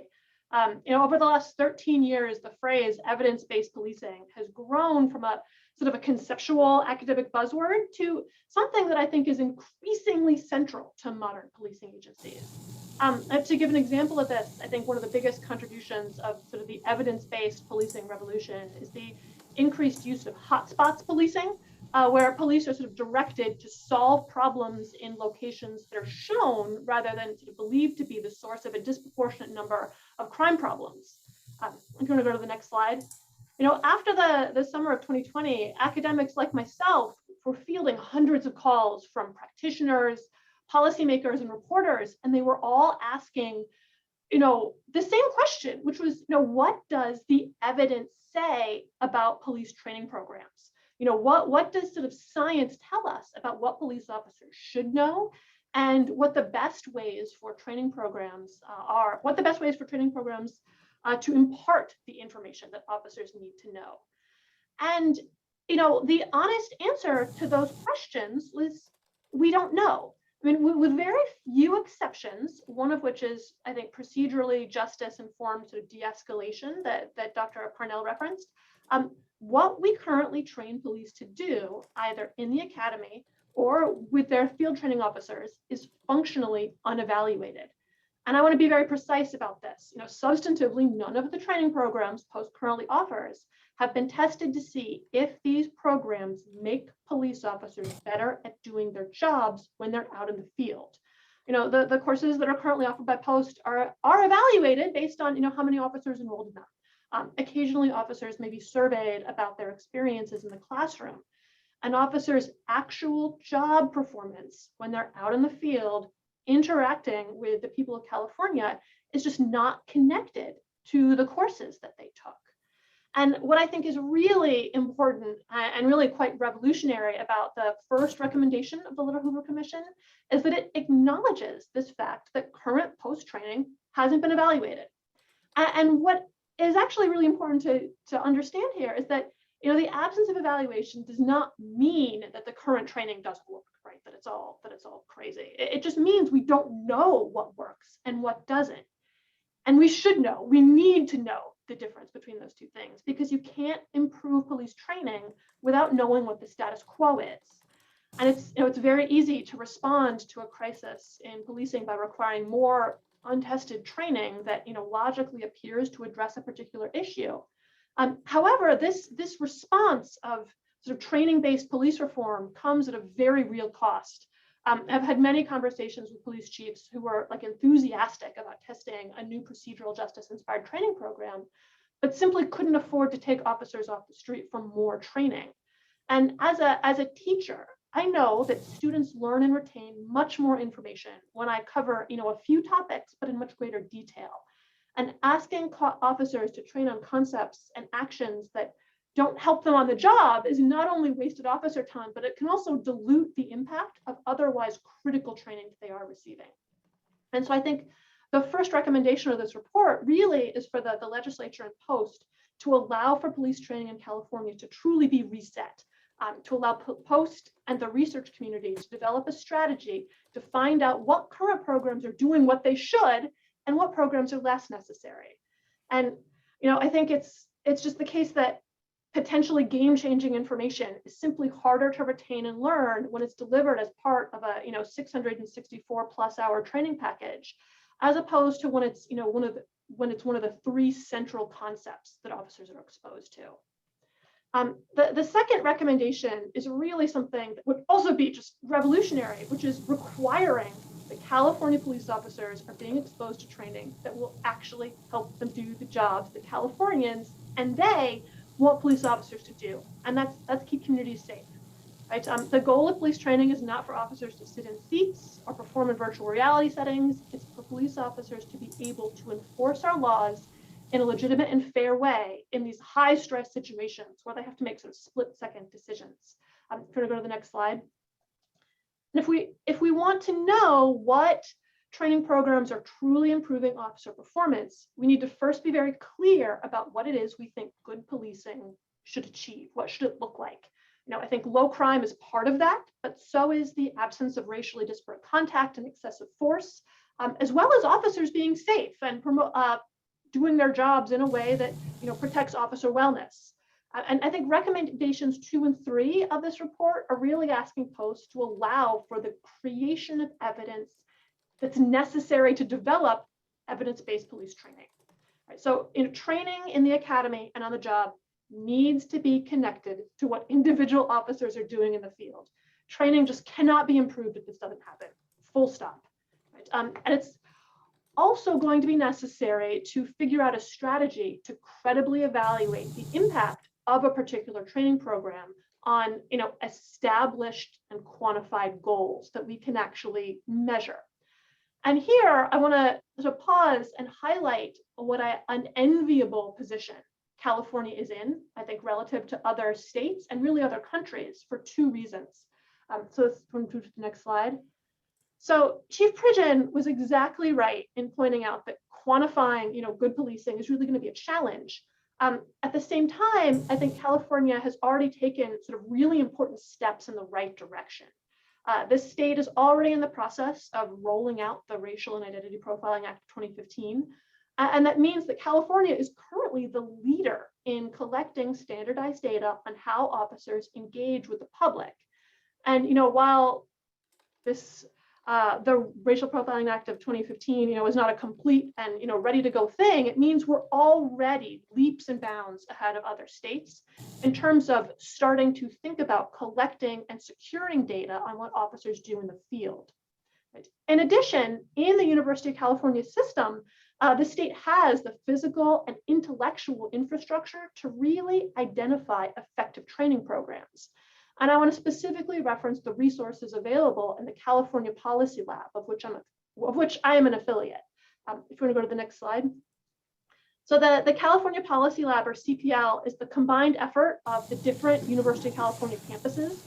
Over the last 13 years, the phrase evidence-based policing has grown from a sort of a conceptual academic buzzword to something that I think is increasingly central to modern policing agencies. To give an example of this, I think one of the biggest contributions of sort of the evidence-based policing revolution is the increased use of hotspots policing, where police are sort of directed to solve problems in locations that are shown rather than sort of believed to be the source of a disproportionate number of crime problems. I'm going to go to the next slide. After the summer of 2020, academics like myself were fielding hundreds of calls from practitioners, policymakers, and reporters, and they were all asking, the same question, which was, what does the evidence say about police training programs? What does sort of science tell us about what police officers should know, and what the best ways for training programs are? What the best ways for training programs to impart the information that officers need to know? And, the honest answer to those questions was, we don't know. I mean, with very few exceptions, one of which is, I think, procedurally justice-informed sort of de-escalation that Dr. Pannell referenced, what we currently train police to do, either in the academy or with their field training officers, is functionally unevaluated. And I want to be very precise about this. Substantively, none of the training programs Post currently offers have been tested to see if these programs make police officers better at doing their jobs when they're out in the field. The courses that are currently offered by Post are evaluated based on how many officers enrolled in them. Occasionally, officers may be surveyed about their experiences in the classroom. An officer's actual job performance when they're out in the field interacting with the people of California is just not connected to the courses that they took. And what I think is really important and really quite revolutionary about the first recommendation of the Little Hoover Commission is that it acknowledges this fact that current post-training hasn't been evaluated. And what is actually really important to understand here is that the absence of evaluation does not mean that the current training doesn't work, right? That it's all crazy. It just means we don't know what works and what doesn't. And we should know, we need to know the difference between those two things, because you can't improve police training without knowing what the status quo is. And it's very easy to respond to a crisis in policing by requiring more untested training that logically appears to address a particular issue. However, this response of sort of training-based police reform comes at a very real cost. I've had many conversations with police chiefs who were enthusiastic about testing a new procedural justice inspired training program, but simply couldn't afford to take officers off the street for more training. And as a teacher, I know that students learn and retain much more information when I cover a few topics, but in much greater detail. And asking officers to train on concepts and actions that don't help them on the job is not only wasted officer time, but it can also dilute the impact of otherwise critical training that they are receiving. And so I think the first recommendation of this report really is for the legislature and post to allow for police training in California to truly be reset, to allow post and the research community to develop a strategy to find out what current programs are doing what they should and what programs are less necessary. And I think it's just the case that potentially game-changing information is simply harder to retain and learn when it's delivered as part of a 664+ hour training package, as opposed to when it's one of the three central concepts that officers are exposed to. The second recommendation is really something that would also be just revolutionary, which is requiring that California police officers are being exposed to training that will actually help them do the jobs that Californians and they want police officers to do, and that's keep communities safe. Right? The goal of police training is not for officers to sit in seats or perform in virtual reality settings. It's for police officers to be able to enforce our laws in a legitimate and fair way in these high stress situations where they have to make sort of split-second decisions. I'm going to go to the next slide. And if we want to know what training programs are truly improving officer performance, we need to first be very clear about what it is we think good policing should achieve. What should it look like? I think low crime is part of that, but so is the absence of racially disparate contact and excessive force, as well as officers being safe and doing their jobs in a way that protects officer wellness. And I think recommendations 2 and 3 of this report are really asking posts to allow for the creation of evidence that's necessary to develop evidence-based police training. Right? So training in the academy and on the job needs to be connected to what individual officers are doing in the field. Training just cannot be improved if this doesn't happen, full stop. Right? And it's also going to be necessary to figure out a strategy to credibly evaluate the impact of a particular training program on established and quantified goals that we can actually measure. And here I want to pause and highlight what an enviable position California is in, I think, relative to other states and really other countries for 2 reasons. So let's move to the next slide. So Chief Pridgen was exactly right in pointing out that quantifying good policing is really going to be a challenge. At the same time, I think California has already taken sort of really important steps in the right direction. This state is already in the process of rolling out the Racial and Identity Profiling Act of 2015. And that means that California is currently the leader in collecting standardized data on how officers engage with the public. And while this the Racial Profiling Act of 2015, is not a complete and ready to go thing, it means we're already leaps and bounds ahead of other states in terms of starting to think about collecting and securing data on what officers do in the field. Right? In addition, in the University of California system, the state has the physical and intellectual infrastructure to really identify effective training programs. And I want to specifically reference the resources available in the California Policy Lab, of which I am an affiliate. If you want to go to the next slide. So the California Policy Lab, or CPL, is the combined effort of the different University of California campuses.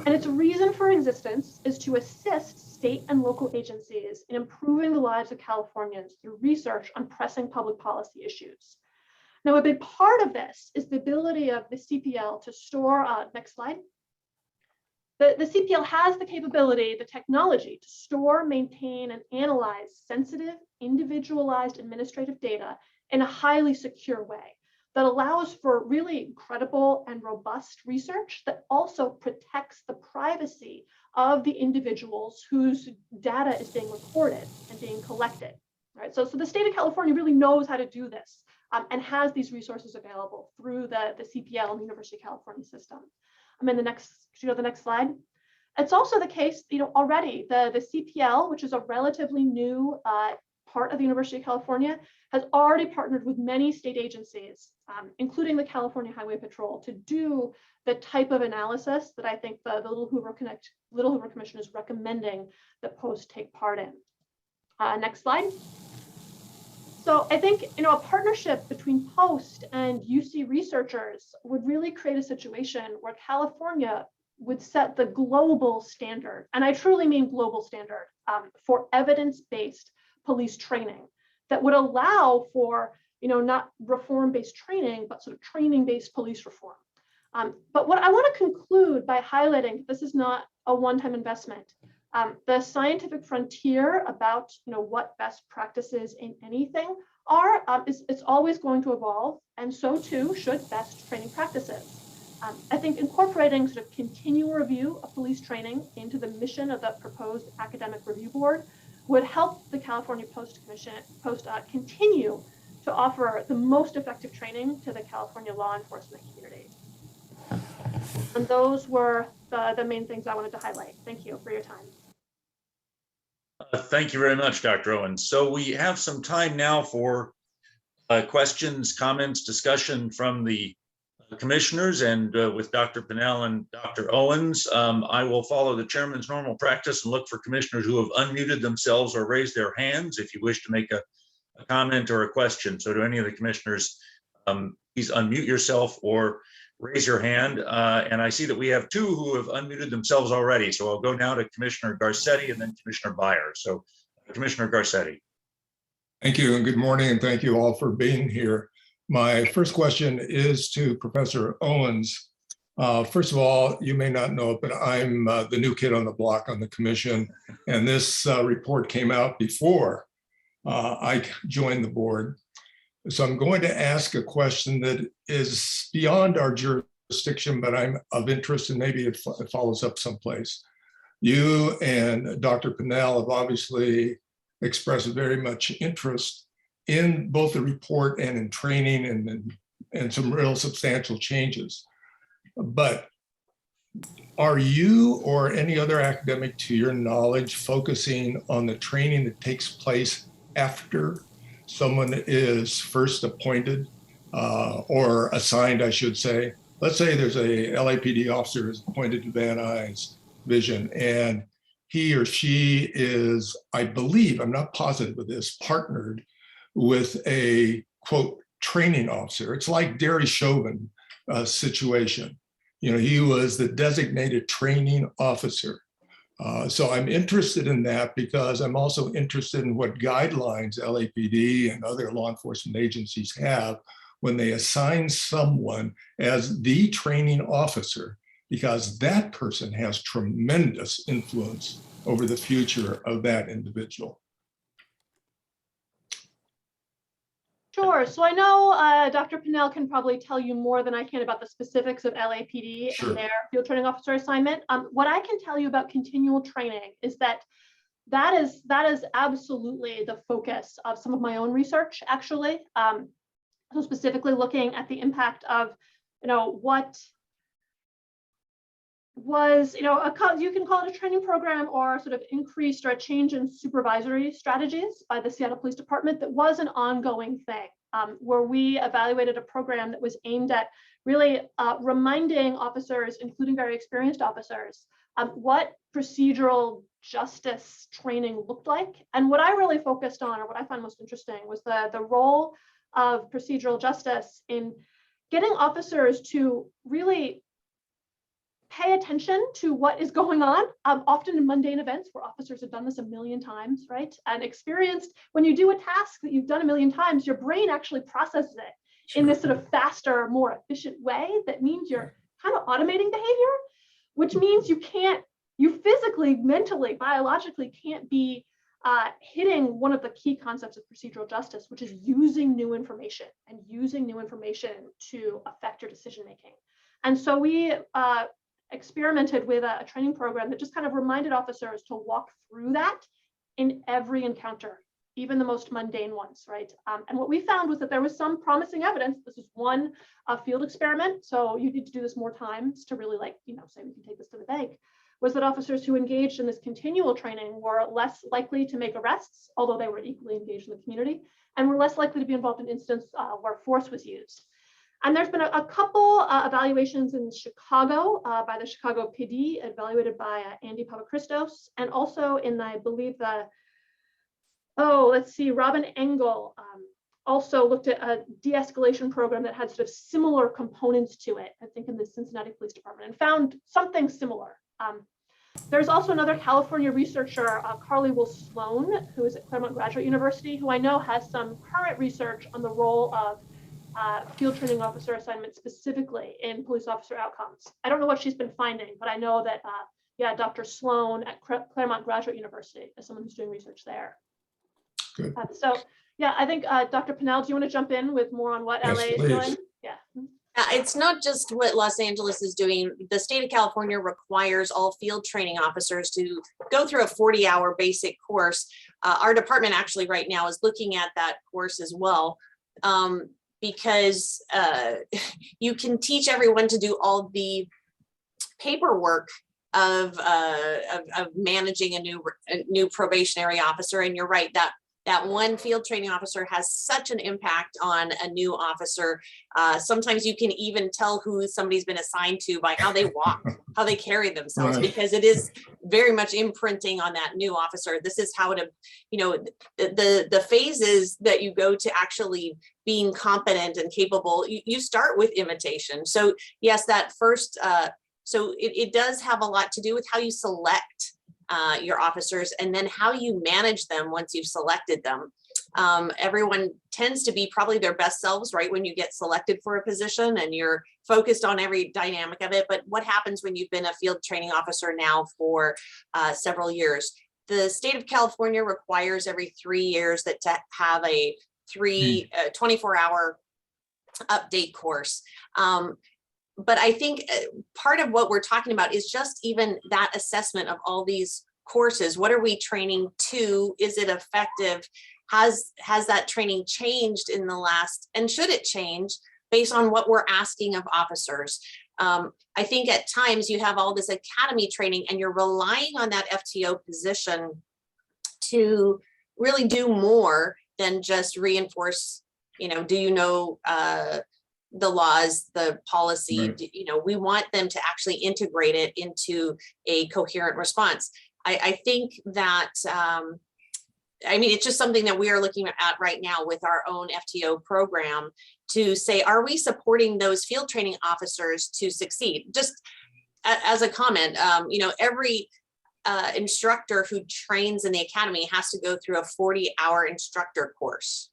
And its reason for existence is to assist state and local agencies in improving the lives of Californians through research on pressing public policy issues. Now, a big part of this is the ability of the CPL to store, next slide. The CPL has the capability, the technology to store, maintain, and analyze sensitive, individualized administrative data in a highly secure way that allows for really credible and robust research that also protects the privacy of the individuals whose data is being recorded and being collected. Right? So the state of California really knows how to do this and has these resources available through the CPL and the University of California system. I'm in the next, the next slide. It's also the case, already the CPL, which is a relatively new part of the University of California, has already partnered with many state agencies, including the California Highway Patrol, to do the type of analysis that I think the Little Hoover Commission is recommending that Post take part in. Next slide. So I think a partnership between Post and UC researchers would really create a situation where California would set the global standard, and I truly mean global standard, for evidence-based police training that would allow for, not reform-based training, but sort of training-based police reform. But what I want to conclude by highlighting, this is not a one-time investment. The scientific frontier about, what best practices in anything are, it's always going to evolve, and so too should best training practices. I think incorporating sort of continual review of police training into the mission of the proposed academic review board would help the California Post continue to offer the most effective training to the California law enforcement community. And those were the main things I wanted to highlight. Thank you for your time. Thank you very much, Dr. Owens. So we have some time now for questions, comments, discussion from the commissioners, and with Dr. Pannell and Dr. Owens. I will follow the chairman's normal practice and look for commissioners who have unmuted themselves or raised their hands if you wish to make a comment or a question. So to any of the commissioners, please unmute yourself or raise your hand. And I see that we have two who have unmuted themselves already. So I'll go now to Commissioner Garcetti and then Commissioner Byer. So Commissioner Garcetti. Thank you and good morning, and thank you all for being here. My first question is to Professor Owens. First of all, you may not know it, but I'm the new kid on the block on the commission, and this report came out before I joined the board. So I'm going to ask a question that is beyond our jurisdiction, but I'm of interest, and maybe it follows up someplace. You and Dr. Pannell have obviously expressed very much interest in both the report and in training and some real substantial changes. But are you or any other academic, to your knowledge, focusing on the training that takes place after someone is first appointed or assigned, I should say? Let's say there's a LAPD officer who's appointed to Van Nuys Division, and he or she is, I believe, I'm not positive of this, partnered with a, quote, training officer. It's like Derry Chauvin situation. He was the designated training officer. So I'm interested in that because I'm also interested in what guidelines LAPD and other law enforcement agencies have when they assign someone as the training officer, because that person has tremendous influence over the future of that individual. Sure. So I know Dr. Pannell can probably tell you more than I can about the specifics of LAPD Sure. and their field training officer assignment. What I can tell you about continual training is that is absolutely the focus of some of my own research, actually. So specifically looking at the impact of, was, you know, you can call it a training program or sort of increased or a change in supervisory strategies by the Seattle Police Department that was an ongoing thing, where we evaluated a program that was aimed at really reminding officers, including very experienced officers, what procedural justice training looked like. And what I really focused on, or what I found most interesting, was the role of procedural justice in getting officers to really pay attention to what is going on, often in mundane events where officers have done this a million times, right? And experienced, when you do a task that you've done a million times, your brain actually processes it in this sort of faster, more efficient way. That means you're kind of automating behavior, which means you physically, mentally, biologically can't be hitting one of the key concepts of procedural justice, which is using new information and using new information to affect your decision making. And so we experimented with a training program that just kind of reminded officers to walk through that in every encounter, even the most mundane ones, right? And what we found was that there was some promising evidence. This is one field experiment, so you need to do this more times to really, like, you know, say we can take this to the bank, was that officers who engaged in this continual training were less likely to make arrests, although they were equally engaged in the community, and were less likely to be involved in incidents where force was used. And there's been a couple evaluations in Chicago by the Chicago PD, evaluated by Andy Papachristos, and also in, I believe, Robin Engel also looked at a de-escalation program that had sort of similar components to it, I think in the Cincinnati Police Department, and found something similar. There's also another California researcher, Carly Will-Sloan, who is at Claremont Graduate University, who I know has some current research on the role of field training officer assignments specifically in police officer outcomes. I don't know what she's been finding, but I know that, Dr. Sloan at Claremont Graduate University is someone who's doing research there. Good. I think Dr. Pannell, do you want to jump in with more on what Yes, LA is please. doing? Yeah. It's not just what Los Angeles is doing. The state of California requires all field training officers to go through a 40-hour basic course. Our department actually right now is looking at that course as well. Because you can teach everyone to do all the paperwork of managing a new probationary officer. And you're right, that one field training officer has such an impact on a new officer. Sometimes you can even tell who somebody's been assigned to by how they walk, how they carry themselves, Right. because it is very much imprinting on that new officer. This is how to, you know, the phases that you go to actually being competent and capable. You start with imitation. So yes, that first, so it does have a lot to do with how you select your officers, and then how you manage them once you've selected them. Everyone tends to be probably their best selves right when you get selected for a position and you're focused on every dynamic of it. But what happens when you've been a field training officer now for several years? The state of California requires every 3 years that to have a 24-hour update course. But I think part of what we're talking about is just even that assessment of all these courses. What are we training to? Is it effective? Has that training changed in the last, and should it change based on what we're asking of officers? I think at times you have all this academy training and you're relying on that FTO position to really do more than just reinforce, you know, do you know the laws, the policy, Right. You know, we want them to actually integrate it into a coherent response. I think that, I mean, it's just something that we are looking at right now with our own FTO program to say, are we supporting those field training officers to succeed? Just as a comment, you know, every instructor who trains in the academy has to go through a 40-hour instructor course.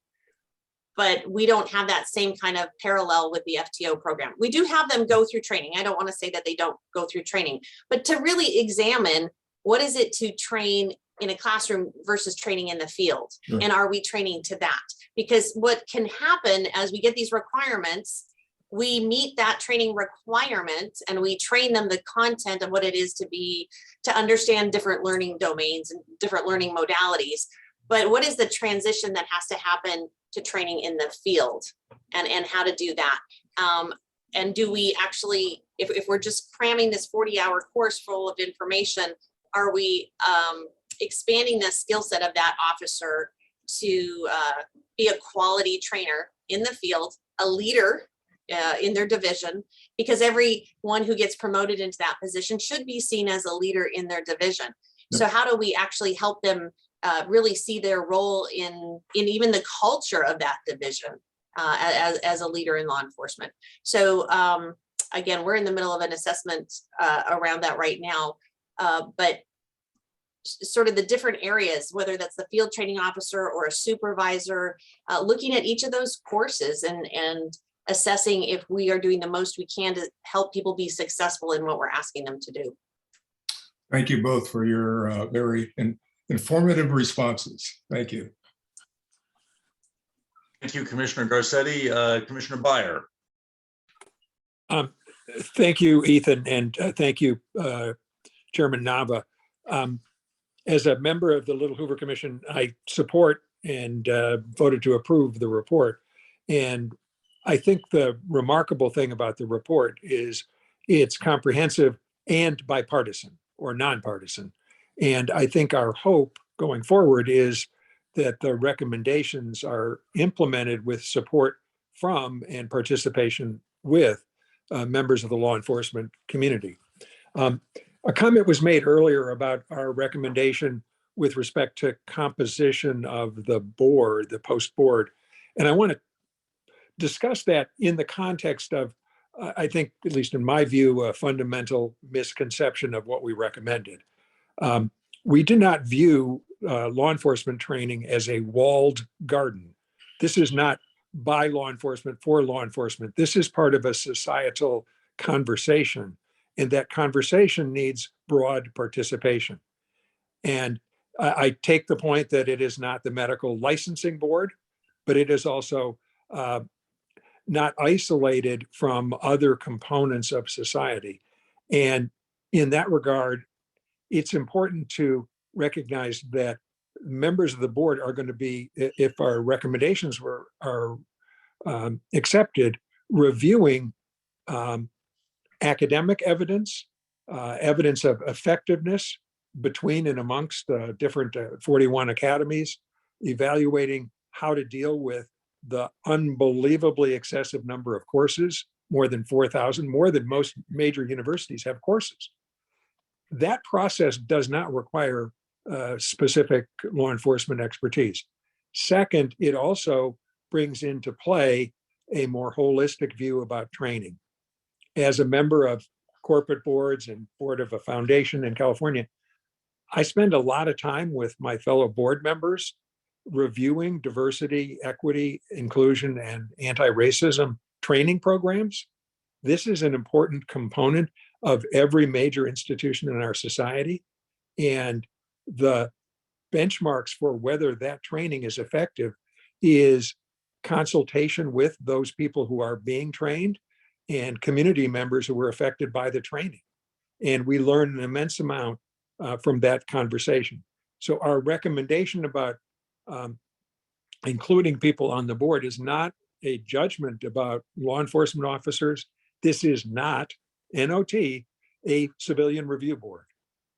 But we don't have that same kind of parallel with the FTO program. We do have them go through training. I don't want to say that they don't go through training, but to really examine what is it to train in a classroom versus training in the field. Sure. And are we training to that? Because what can happen as we get these requirements, we meet that training requirement and we train them the content of what it is to understand different learning domains and different learning modalities. But what is the transition that has to happen to training in the field, and how to do that? And do we actually if we're just cramming this 40-hour course full of information, are we expanding the skill set of that officer to be a quality trainer in the field, a leader in their division, because everyone who gets promoted into that position should be seen as a leader in their division. So how do we actually help them really see their role in even the culture of that division as a leader in law enforcement? So again, we're in the middle of an assessment around that right now, but sort of the different areas, whether that's the field training officer or a supervisor, looking at each of those courses and assessing if we are doing the most we can to help people be successful in what we're asking them to do. Thank you both for your very informative responses. Thank you. Thank you, Commissioner Garcetti. Commissioner Byer. Thank you, Ethan, and thank you, Chairman Nava. As a member of the Little Hoover Commission, I support and voted to approve the report. And I think the remarkable thing about the report is it's comprehensive and bipartisan or nonpartisan. And I think our hope going forward is that the recommendations are implemented with support from and participation with members of the law enforcement community. A comment was made earlier about our recommendation with respect to composition of the board, the post board. And I want to discuss that in the context of, I think, at least in my view, a fundamental misconception of what we recommended. We do not view law enforcement training as a walled garden. This is not by law enforcement for law enforcement. This is part of a societal conversation, and that conversation needs broad participation. And I take the point that it is not the medical licensing board, but it is also not isolated from other components of society. And in that regard, it's important to recognize that members of the board are going to be, if our recommendations are accepted, reviewing academic evidence, evidence of effectiveness between and amongst different 41 academies, evaluating how to deal with the unbelievably excessive number of courses, more than 4,000, more than most major universities have courses. That process does not require specific law enforcement expertise. Second, it also brings into play a more holistic view about training. As a member of corporate boards and board of a foundation in California, I spend a lot of time with my fellow board members reviewing diversity, equity, inclusion, and anti-racism training programs. This is an important component of every major institution in our society. And the benchmarks for whether that training is effective is consultation with those people who are being trained and community members who were affected by the training. And we learn an immense amount from that conversation. So our recommendation about including people on the board is not a judgment about law enforcement officers. This is not, NOT, a civilian review board.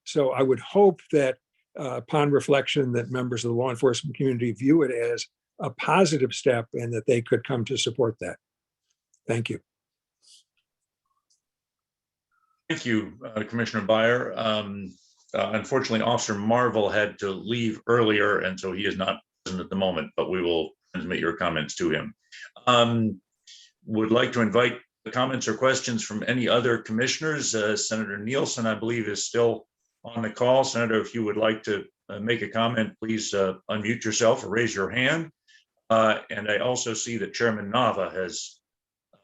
So I would hope that upon reflection that members of the law enforcement community view it as a positive step and that they could come to support that. Thank you. Thank you, Commissioner Byer. Unfortunately, Officer Marvel had to leave earlier, and so he is not present at the moment, but we will transmit your comments to him. Would like to invite the comments or questions from any other commissioners. Senator Nielsen, I believe, is still on the call. Senator, if you would like to make a comment, please unmute yourself or raise your hand. And I also see that Chairman Nava has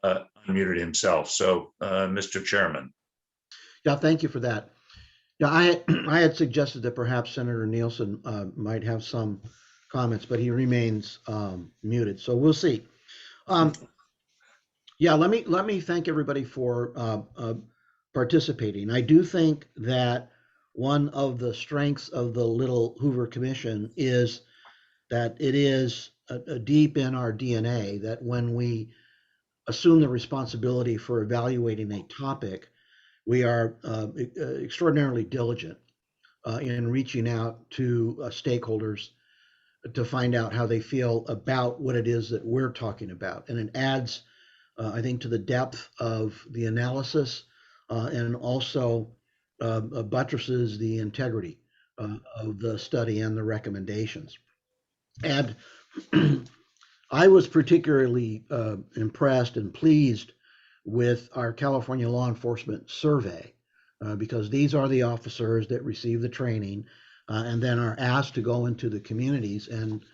unmuted himself. So, Mr. Chairman. Yeah, thank you for that. Yeah, I had suggested that perhaps Senator Nielsen might have some comments, but he remains muted. So we'll see. Yeah, let me thank everybody for participating. I do think that one of the strengths of the Little Hoover Commission is that it is deep in our DNA that when we assume the responsibility for evaluating a topic, we are extraordinarily diligent in reaching out to stakeholders to find out how they feel about what it is that we're talking about. And it adds, I think, to the depth of the analysis and also buttresses the integrity of the study and the recommendations. And I was particularly impressed and pleased with our California law enforcement survey because these are the officers that receive the training and then are asked to go into the communities and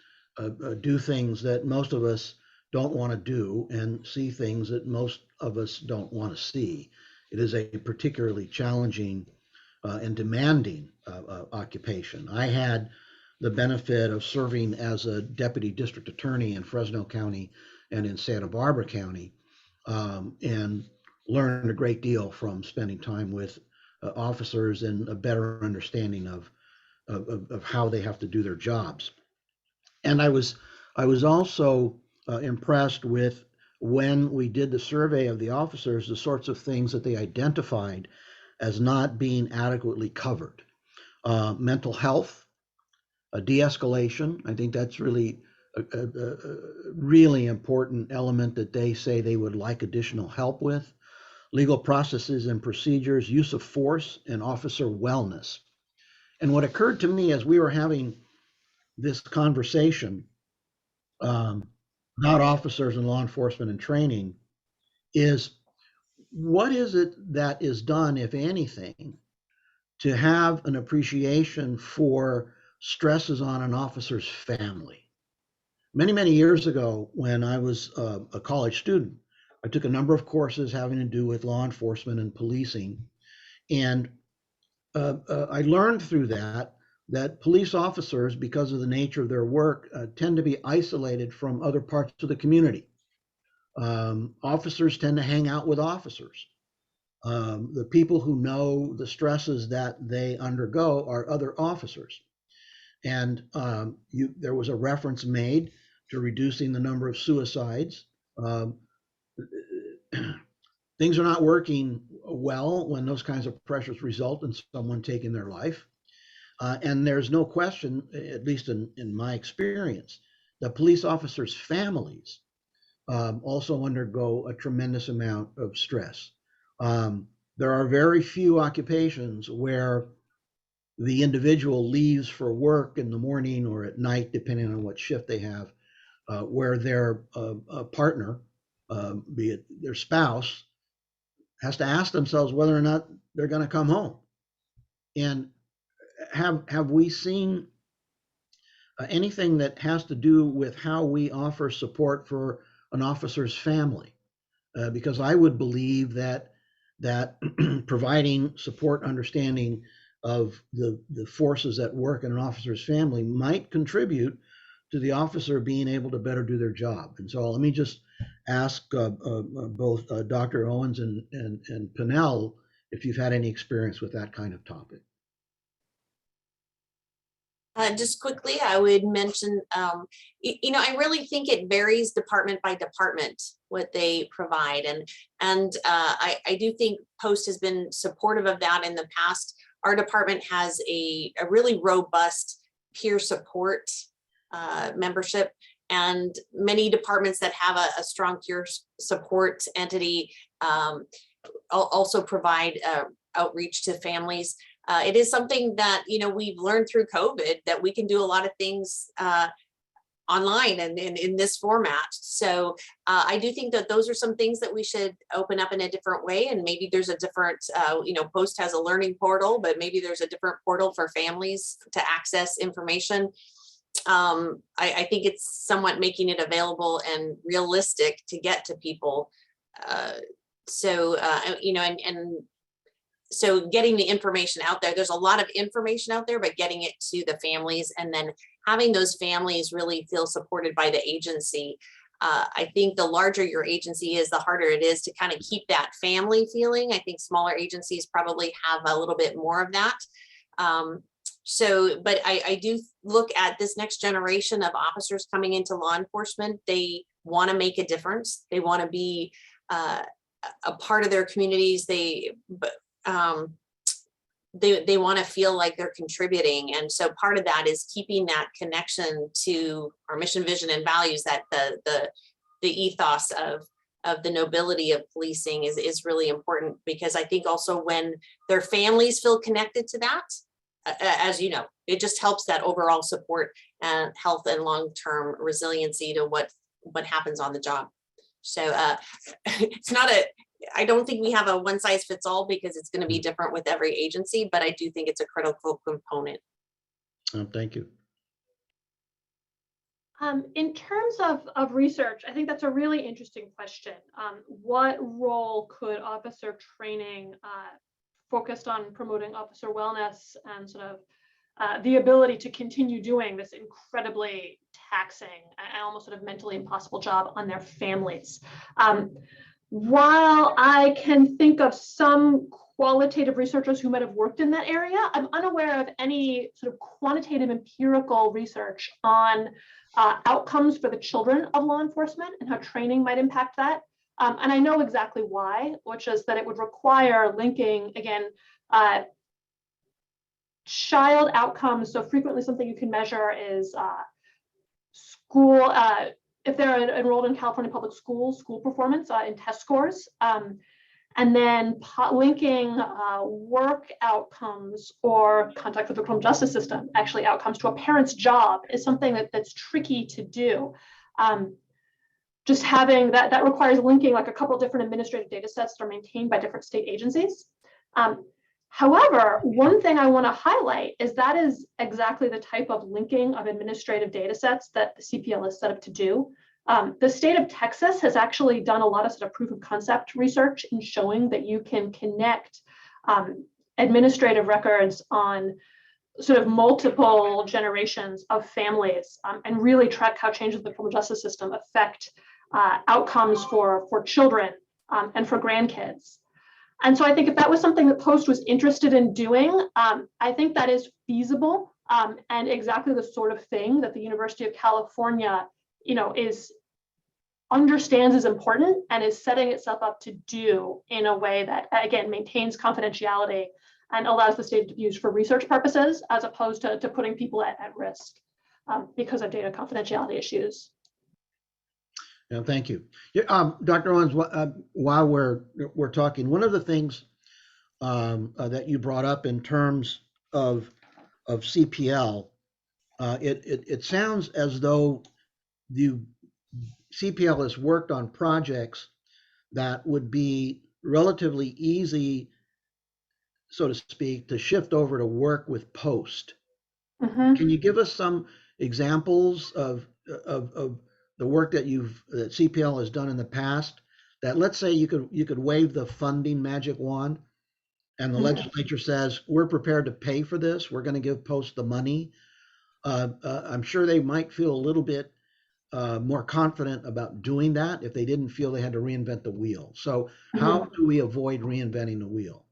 do things that most of us don't want to do and see things that most of us don't want to see. It is a particularly challenging and demanding occupation. I had the benefit of serving as a deputy district attorney in Fresno County and in Santa Barbara County, and learned a great deal from spending time with officers and a better understanding of how they have to do their jobs. And I was also impressed with, when we did the survey of the officers, the sorts of things that they identified as not being adequately covered. Mental health, de-escalation. I think that's really a really important element that they say they would like additional help with. Legal processes and procedures, use of force, and officer wellness. And what occurred to me as we were having this conversation about officers and law enforcement and training is, what is it that is done, if anything, to have an appreciation for stresses on an officer's family? Many, many years ago, when I was a college student, I took a number of courses having to do with law enforcement and policing. And I learned through that police officers, because of the nature of their work, tend to be isolated from other parts of the community. Officers tend to hang out with officers. The people who know the stresses that they undergo are other officers. And there was a reference made to reducing the number of suicides. Things are not working well when those kinds of pressures result in someone taking their life. And there's no question, at least in my experience, that police officers' families also undergo a tremendous amount of stress. There are very few occupations where the individual leaves for work in the morning or at night, depending on what shift they have, where their partner, be it their spouse, has to ask themselves whether or not they're going to come home. And have we seen anything that has to do with how we offer support for an officer's family? Because I would believe that providing support, understanding of the forces at work in an officer's family might contribute to the officer being able to better do their job. And so let me just ask both Dr. Owens and Pannell if you've had any experience with that kind of topic. Just quickly, I would mention, I really think it varies department by department what they provide. And I do think Post has been supportive of that in the past. Our department has a really robust peer support membership, and many departments that have a strong peer support entity also provide outreach to families. It is something that, we've learned through COVID that we can do a lot of things online and in this format. So I do think that those are some things that we should open up in a different way. And maybe there's a different, Post has a learning portal, but maybe there's a different portal for families to access information. I think it's somewhat making it available and realistic to get to people. So getting the information out there, there's a lot of information out there, but getting it to the families and then having those families really feel supported by the agency. I think the larger your agency is, the harder it is to kind of keep that family feeling. I think smaller agencies probably have a little bit more of that. But I do look at this next generation of officers coming into law enforcement. They want to make a difference. They want to be a part of their communities. They want to feel like they're contributing. And so part of that is keeping that connection to our mission, vision, and values, that the ethos of the nobility of policing is really important, because I think also when their families feel connected to that, as you know, it just helps that overall support and health and long-term resiliency to what happens on the job. So it's not I don't think we have a one size fits all, because it's going to be different with every agency, but I do think it's a critical component. Thank you. In terms of research, I think that's a really interesting question. What role could officer training focused on promoting officer wellness and sort of the ability to continue doing this incredibly taxing and almost sort of mentally impossible job on their families? While I can think of some qualitative researchers who might have worked in that area, I'm unaware of any sort of quantitative empirical research on outcomes for the children of law enforcement and how training might impact that. And I know exactly why, which is that it would require linking, again, child outcomes. So frequently something you can measure is school, if they're enrolled in California public schools, school performance in test scores. And then linking work outcomes or contact with the criminal justice system, actually outcomes to a parent's job, is something that's tricky to do. Just having that requires linking like a couple of different administrative data sets that are maintained by different state agencies. However, one thing I want to highlight is that is exactly the type of linking of administrative data sets that the CPL is set up to do. The state of Texas has actually done a lot of sort of proof of concept research in showing that you can connect administrative records on sort of multiple generations of families and really track how changes in the criminal justice system affect outcomes for children and for grandkids. And so I think if that was something that Post was interested in doing, I think that is feasible and exactly the sort of thing that the University of California, understands is important and is setting itself up to do in a way that, again, maintains confidentiality and allows the state to use for research purposes, as opposed to putting people at risk because of data confidentiality issues. Yeah, thank you. Dr. Owens, while we're talking, one of the things that you brought up in terms of CPL, it sounds as though CPL has worked on projects that would be relatively easy, so to speak, to shift over to work with Post. Mm-hmm. Can you give us some examples of the work that CPL has done in the past, that let's say you could wave the funding magic wand and the legislature says, we're prepared to pay for this, we're going to give Post the money. I'm sure they might feel a little bit more confident about doing that if they didn't feel they had to reinvent the wheel. So how do we avoid reinventing the wheel?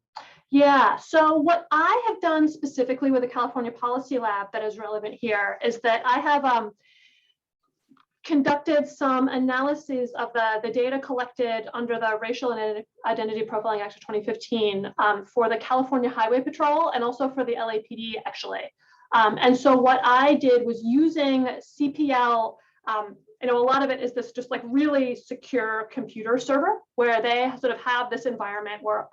Yeah, so what I have done specifically with the California Policy Lab that is relevant here is that I have conducted some analyses of the data collected under the Racial and Identity Profiling Act of 2015 for the California Highway Patrol and also for the LAPD, actually. And so what I did was using CPL, a lot of it is this just like really secure computer server where they sort of have this environment where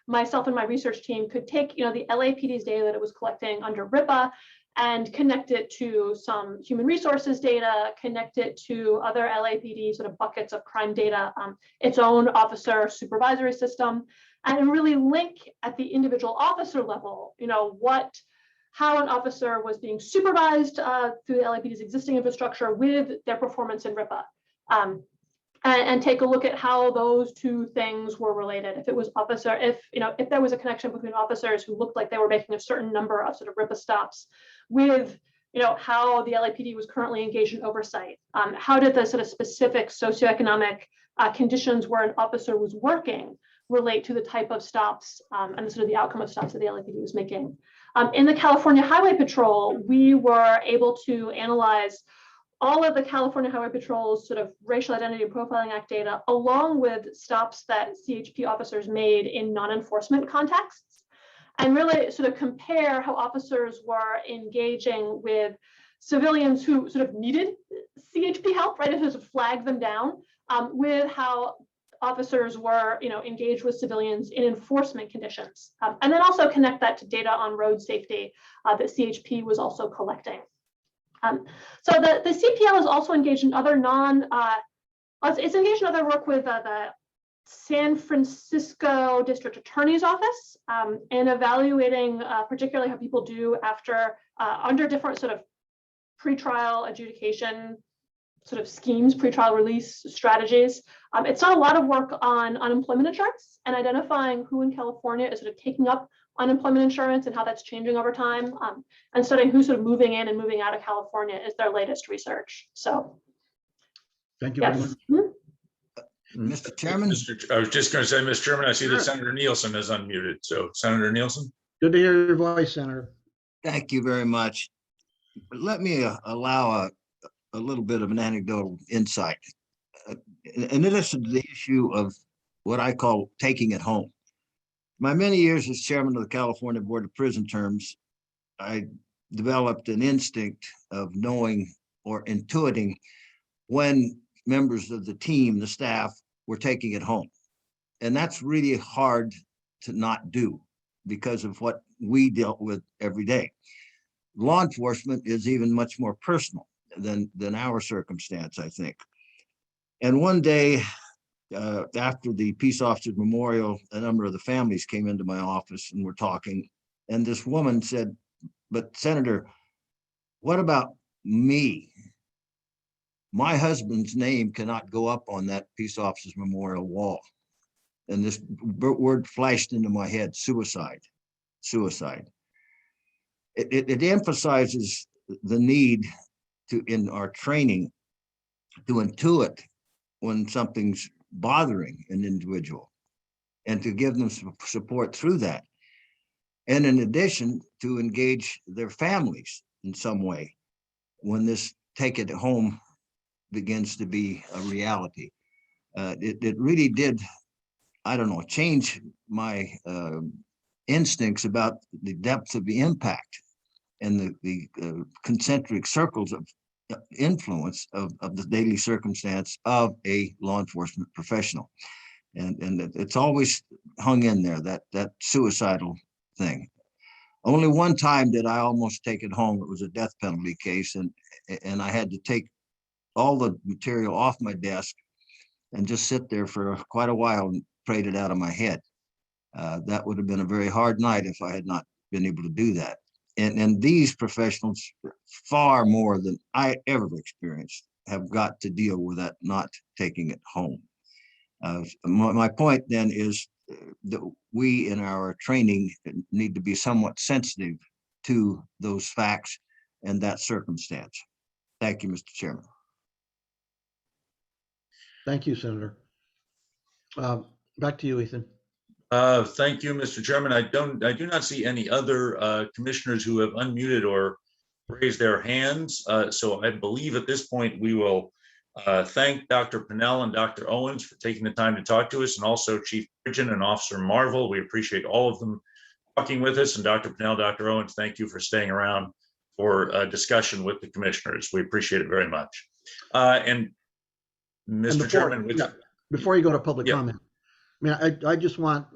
myself and my research team could take, the LAPD's data that it was collecting under RIPA and connect it to some human resources data, connect it to other LAPD sort of buckets of crime data, its own officer supervisory system, and really link at the individual officer level, how an officer was being supervised through the LAPD's existing infrastructure with their performance in RIPA, and take a look at how those two things were related. If it was if there was a connection between officers who looked like they were making a certain number of sort of RIPA stops with, how the LAPD was currently engaged in oversight. How did the sort of specific socioeconomic conditions where an officer was working relate to the type of stops and the sort of the outcome of stops that the LAPD was making. In the California Highway Patrol, we were able to analyze all of the California Highway Patrol's sort of Racial Identity Profiling Act data, along with stops that CHP officers made in non-enforcement contexts, and really sort of compare how officers were engaging with civilians who sort of needed CHP help, right, and sort of flag them down, with how officers were, engaged with civilians in enforcement conditions, and then also connect that to data on road safety that CHP was also collecting. So the CPL is also engaged in other it's engaged in other work with the San Francisco District Attorney's Office in evaluating particularly how people do after under different sort of pretrial adjudication sort of schemes, pretrial release strategies. It's done a lot of work on unemployment insurance and identifying who in California is sort of taking up unemployment insurance and how that's changing over time, and studying who's sort of moving in and moving out of California is their latest research. So, Thank you very yes. much. Mr. Chairman. I was just going to say, Mr. Chairman, I see that Senator Nielsen is unmuted. So Senator Nielsen. Good to hear your voice, Senator. Thank you very much. Let me allow a little bit of an anecdotal insight. In addition to the issue of what I call taking it home. My many years as chairman of the California Board of Prison Terms, I developed an instinct of knowing or intuiting when members of the team, the staff, were taking it home. And that's really hard to not do because of what we dealt with every day. Law enforcement is even much more personal than our circumstance, I think. And one day, after the Peace Officers Memorial, a number of the families came into my office and were talking. And this woman said, "But Senator, what about me? My husband's name cannot go up on that Peace Officers Memorial wall." And this word flashed into my head: suicide, suicide. It emphasizes the need to, in our training, to intuit when something's bothering an individual and to give them some support through that. And in addition, to engage their families in some way when this take it home begins to be a reality. It really did, I don't know, change my instincts about the depth of the impact and the concentric circles of influence of the daily circumstance of a law enforcement professional. And it's always hung in there, that suicidal thing. Only one time did I almost take it home. It was a death penalty case, and I had to take all the material off my desk and just sit there for quite a while and prayed it out of my head. That would have been a very hard night if I had not been able to do that. And these professionals, far more than I ever experienced, have got to deal with that not taking it home. My point then is that we in our training need to be somewhat sensitive to those facts and that circumstance. Thank you, Mr. Chairman. Thank you, Senator. Back to you, Ethan. Thank you, Mr. Chairman. I do not see any other commissioners who have unmuted or raised their hands. So I believe at this point we will thank Dr. Pannell and Dr. Owens for taking the time to talk to us, and also Chief Pidgeon and Officer Marvel. We appreciate all of them talking with us. And Dr. Pannell, Dr. Owens, thank you for staying around for a discussion with the commissioners. We appreciate it very much. And Mr. Chairman, before you go to public Yeah. comment, I mean, I just want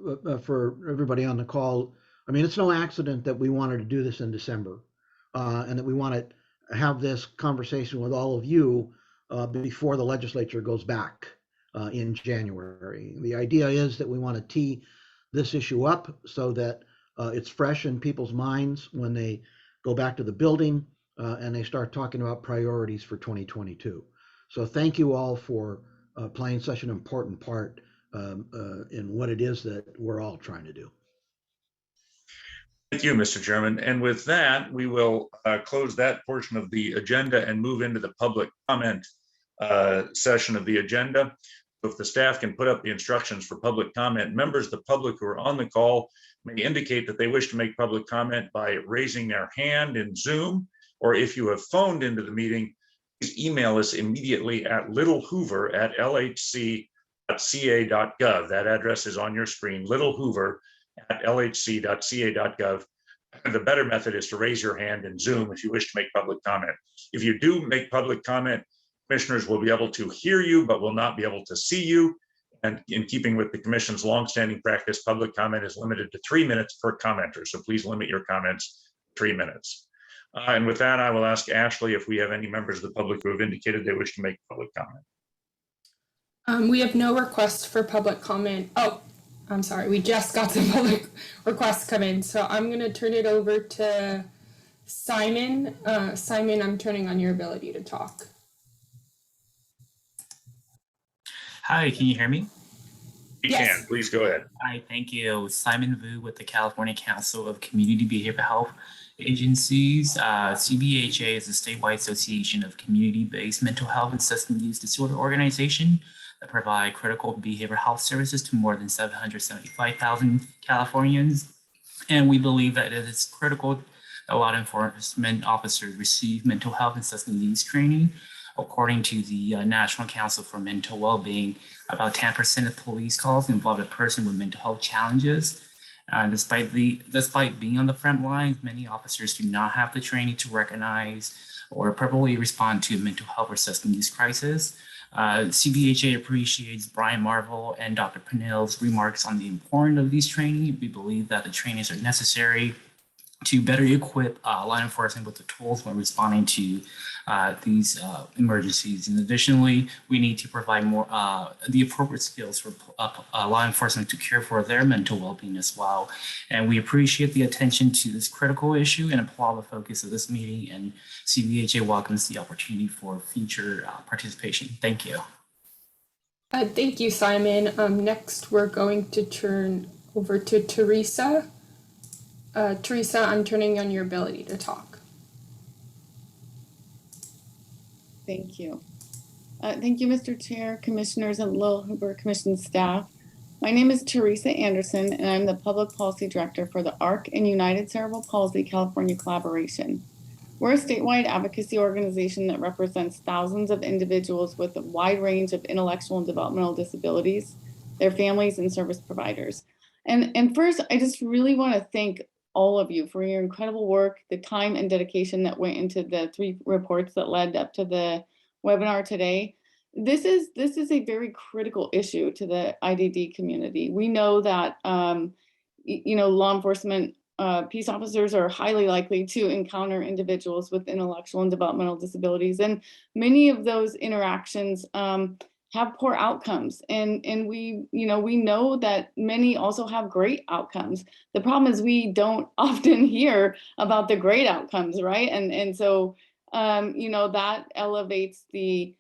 for everybody on the call, I mean, it's no accident that we wanted to do this in December, and that we want to have this conversation with all of you before the legislature goes back in January. The idea is that we want to tee this issue up so that it's fresh in people's minds when they go back to the building and they start talking about priorities for 2022. So thank you all for playing such an important part in what it is that we're all trying to do. Thank you, Mr. Chairman. And with that, we will close that portion of the agenda and move into the public comment session of the agenda. So if the staff can put up the instructions for public comment, members of the public who are on the call may indicate that they wish to make public comment by raising their hand in Zoom, or if you have phoned into the meeting, please email us immediately at littlehoover@lhc.ca.gov. That address is on your screen, littlehoover@lhc.ca.gov. The better method is to raise your hand in Zoom if you wish to make public comment. If you do make public comment, commissioners will be able to hear you, but will not be able to see you. And in keeping with the commission's longstanding practice, public comment is limited to 3 minutes per commenter. So please limit your comments to 3 minutes. And with that, I will ask Ashley if we have any members of the public who have indicated they wish to make public comment. We have no requests for public comment. Oh, I'm sorry, we just got some public requests come in, so I'm gonna turn it over to Simon. Simon, I'm turning on your ability to talk. Hi, can you hear me? You Yes. can, please go ahead. Hi, thank you. Simon Vu with the California Council of Community Behavioral Health Agencies. CBHA is a statewide association of community-based mental health and substance use disorder organization that provide critical behavioral health services to more than 775,000 Californians. And we believe that it is critical that law enforcement officers receive mental health and substance use training. According to the National Council for Mental Wellbeing, about 10% of police calls involve a person with mental health challenges. Despite being on the front lines, many officers do not have the training to recognize or appropriately respond to a mental health or substance use crisis. CBHA appreciates Brian Marvel and Dr. Pannell's remarks on the importance of these training. We believe that the trainings are necessary to better equip law enforcement with the tools when responding to these emergencies. And additionally, we need to provide more the appropriate skills for law enforcement to care for their mental well-being as well. And we appreciate the attention to this critical issue and applaud the focus of this meeting. And CBHA welcomes the opportunity for future participation. Thank you. Thank you, Simon. Next, we're going to turn over to Teresa. Teresa, I'm turning on your ability to talk. Thank you. Thank you, Mr. Chair, Commissioners, and Little Hoover Commission staff. My name is Teresa Anderson, and I'm the Public Policy Director for the ARC and United Cerebral Palsy California Collaboration. We're a statewide advocacy organization that represents thousands of individuals with a wide range of intellectual and developmental disabilities, their families, and service providers. And first, I just really want to thank all of you for your incredible work, the time and dedication that went into the 3 reports that led up to the webinar today. This is a very critical issue to the IDD community. We know that law enforcement peace officers are highly likely to encounter individuals with intellectual and developmental disabilities, and many of those interactions have poor outcomes, and we know that many also have great outcomes. The problem is we don't often hear about the great outcomes, right? And so that elevates the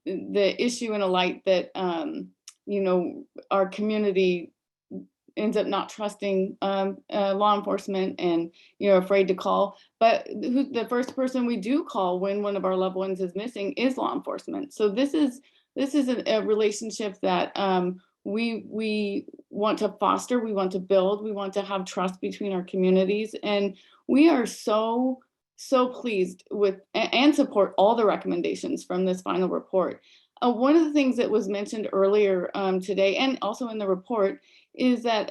issue in a light that our community ends up not trusting law enforcement and afraid to call. But the first person we do call when one of our loved ones is missing is law enforcement. So this is a relationship that we want to foster, we want to build, we want to have trust between our communities, and we are so pleased with and support all the recommendations from this final report. One of the things that was mentioned earlier today and also in the report is that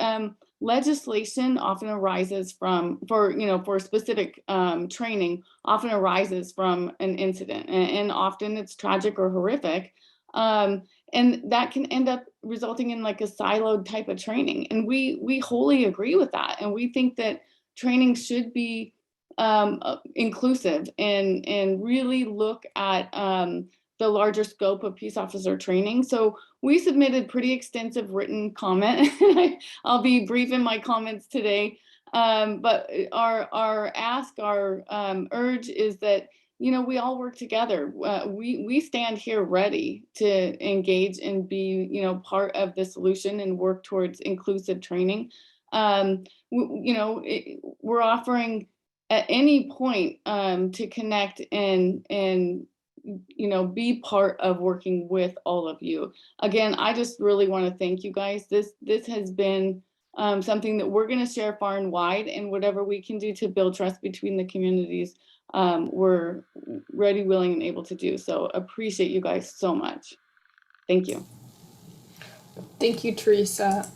legislation often arises for specific training often arises from an incident, and often it's tragic or horrific. And that can end up resulting in like a siloed type of training. And we wholly agree with that. And we think that training should be inclusive and really look at the larger scope of peace officer training. So we submitted pretty extensive written comment. I'll be brief in my comments today, but our ask, our urge is that we all work together. We stand here ready to engage and be part of the solution and work towards inclusive training. We're offering at any point to connect and be part of working with all of you. Again, I just really want to thank you guys. This has been something that we're going to share far and wide, and whatever we can do to build trust between the communities, were ready, willing, and able to do. So appreciate you guys so much. Thank you. Thank you, Teresa.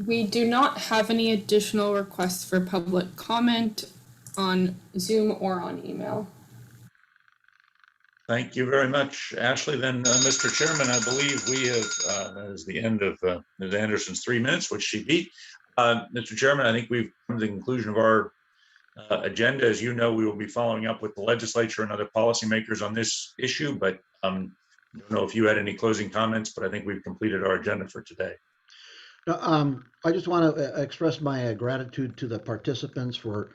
We do not have any additional requests for public comment on Zoom or on email. Thank you very much, Ashley. Then, Mr. Chairman, I believe we have, that is the end of Ms. Anderson's 3 minutes, which she beat. Mr. Chairman, I think we've come to the conclusion of our agenda. As you know, we will be following up with the legislature and other policymakers on this issue, but I don't know if you had any closing comments, but I think we've completed our agenda for today. I just want to express my gratitude to the participants for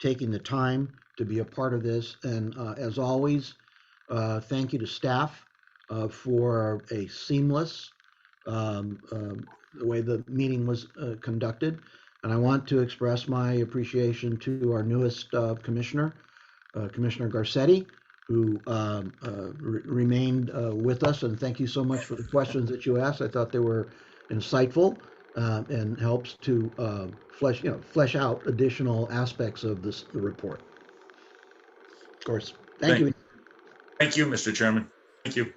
taking the time to be a part of this. And as always, thank you to staff for a seamless the way the meeting was conducted. And I want to express my appreciation to our newest commissioner, Commissioner Garcetti, who remained with us. And thank you so much for the questions that you asked. I thought they were insightful and helps to flesh out additional aspects of the report. Of course, thank you. Thank you, Mr. Chairman. Thank you.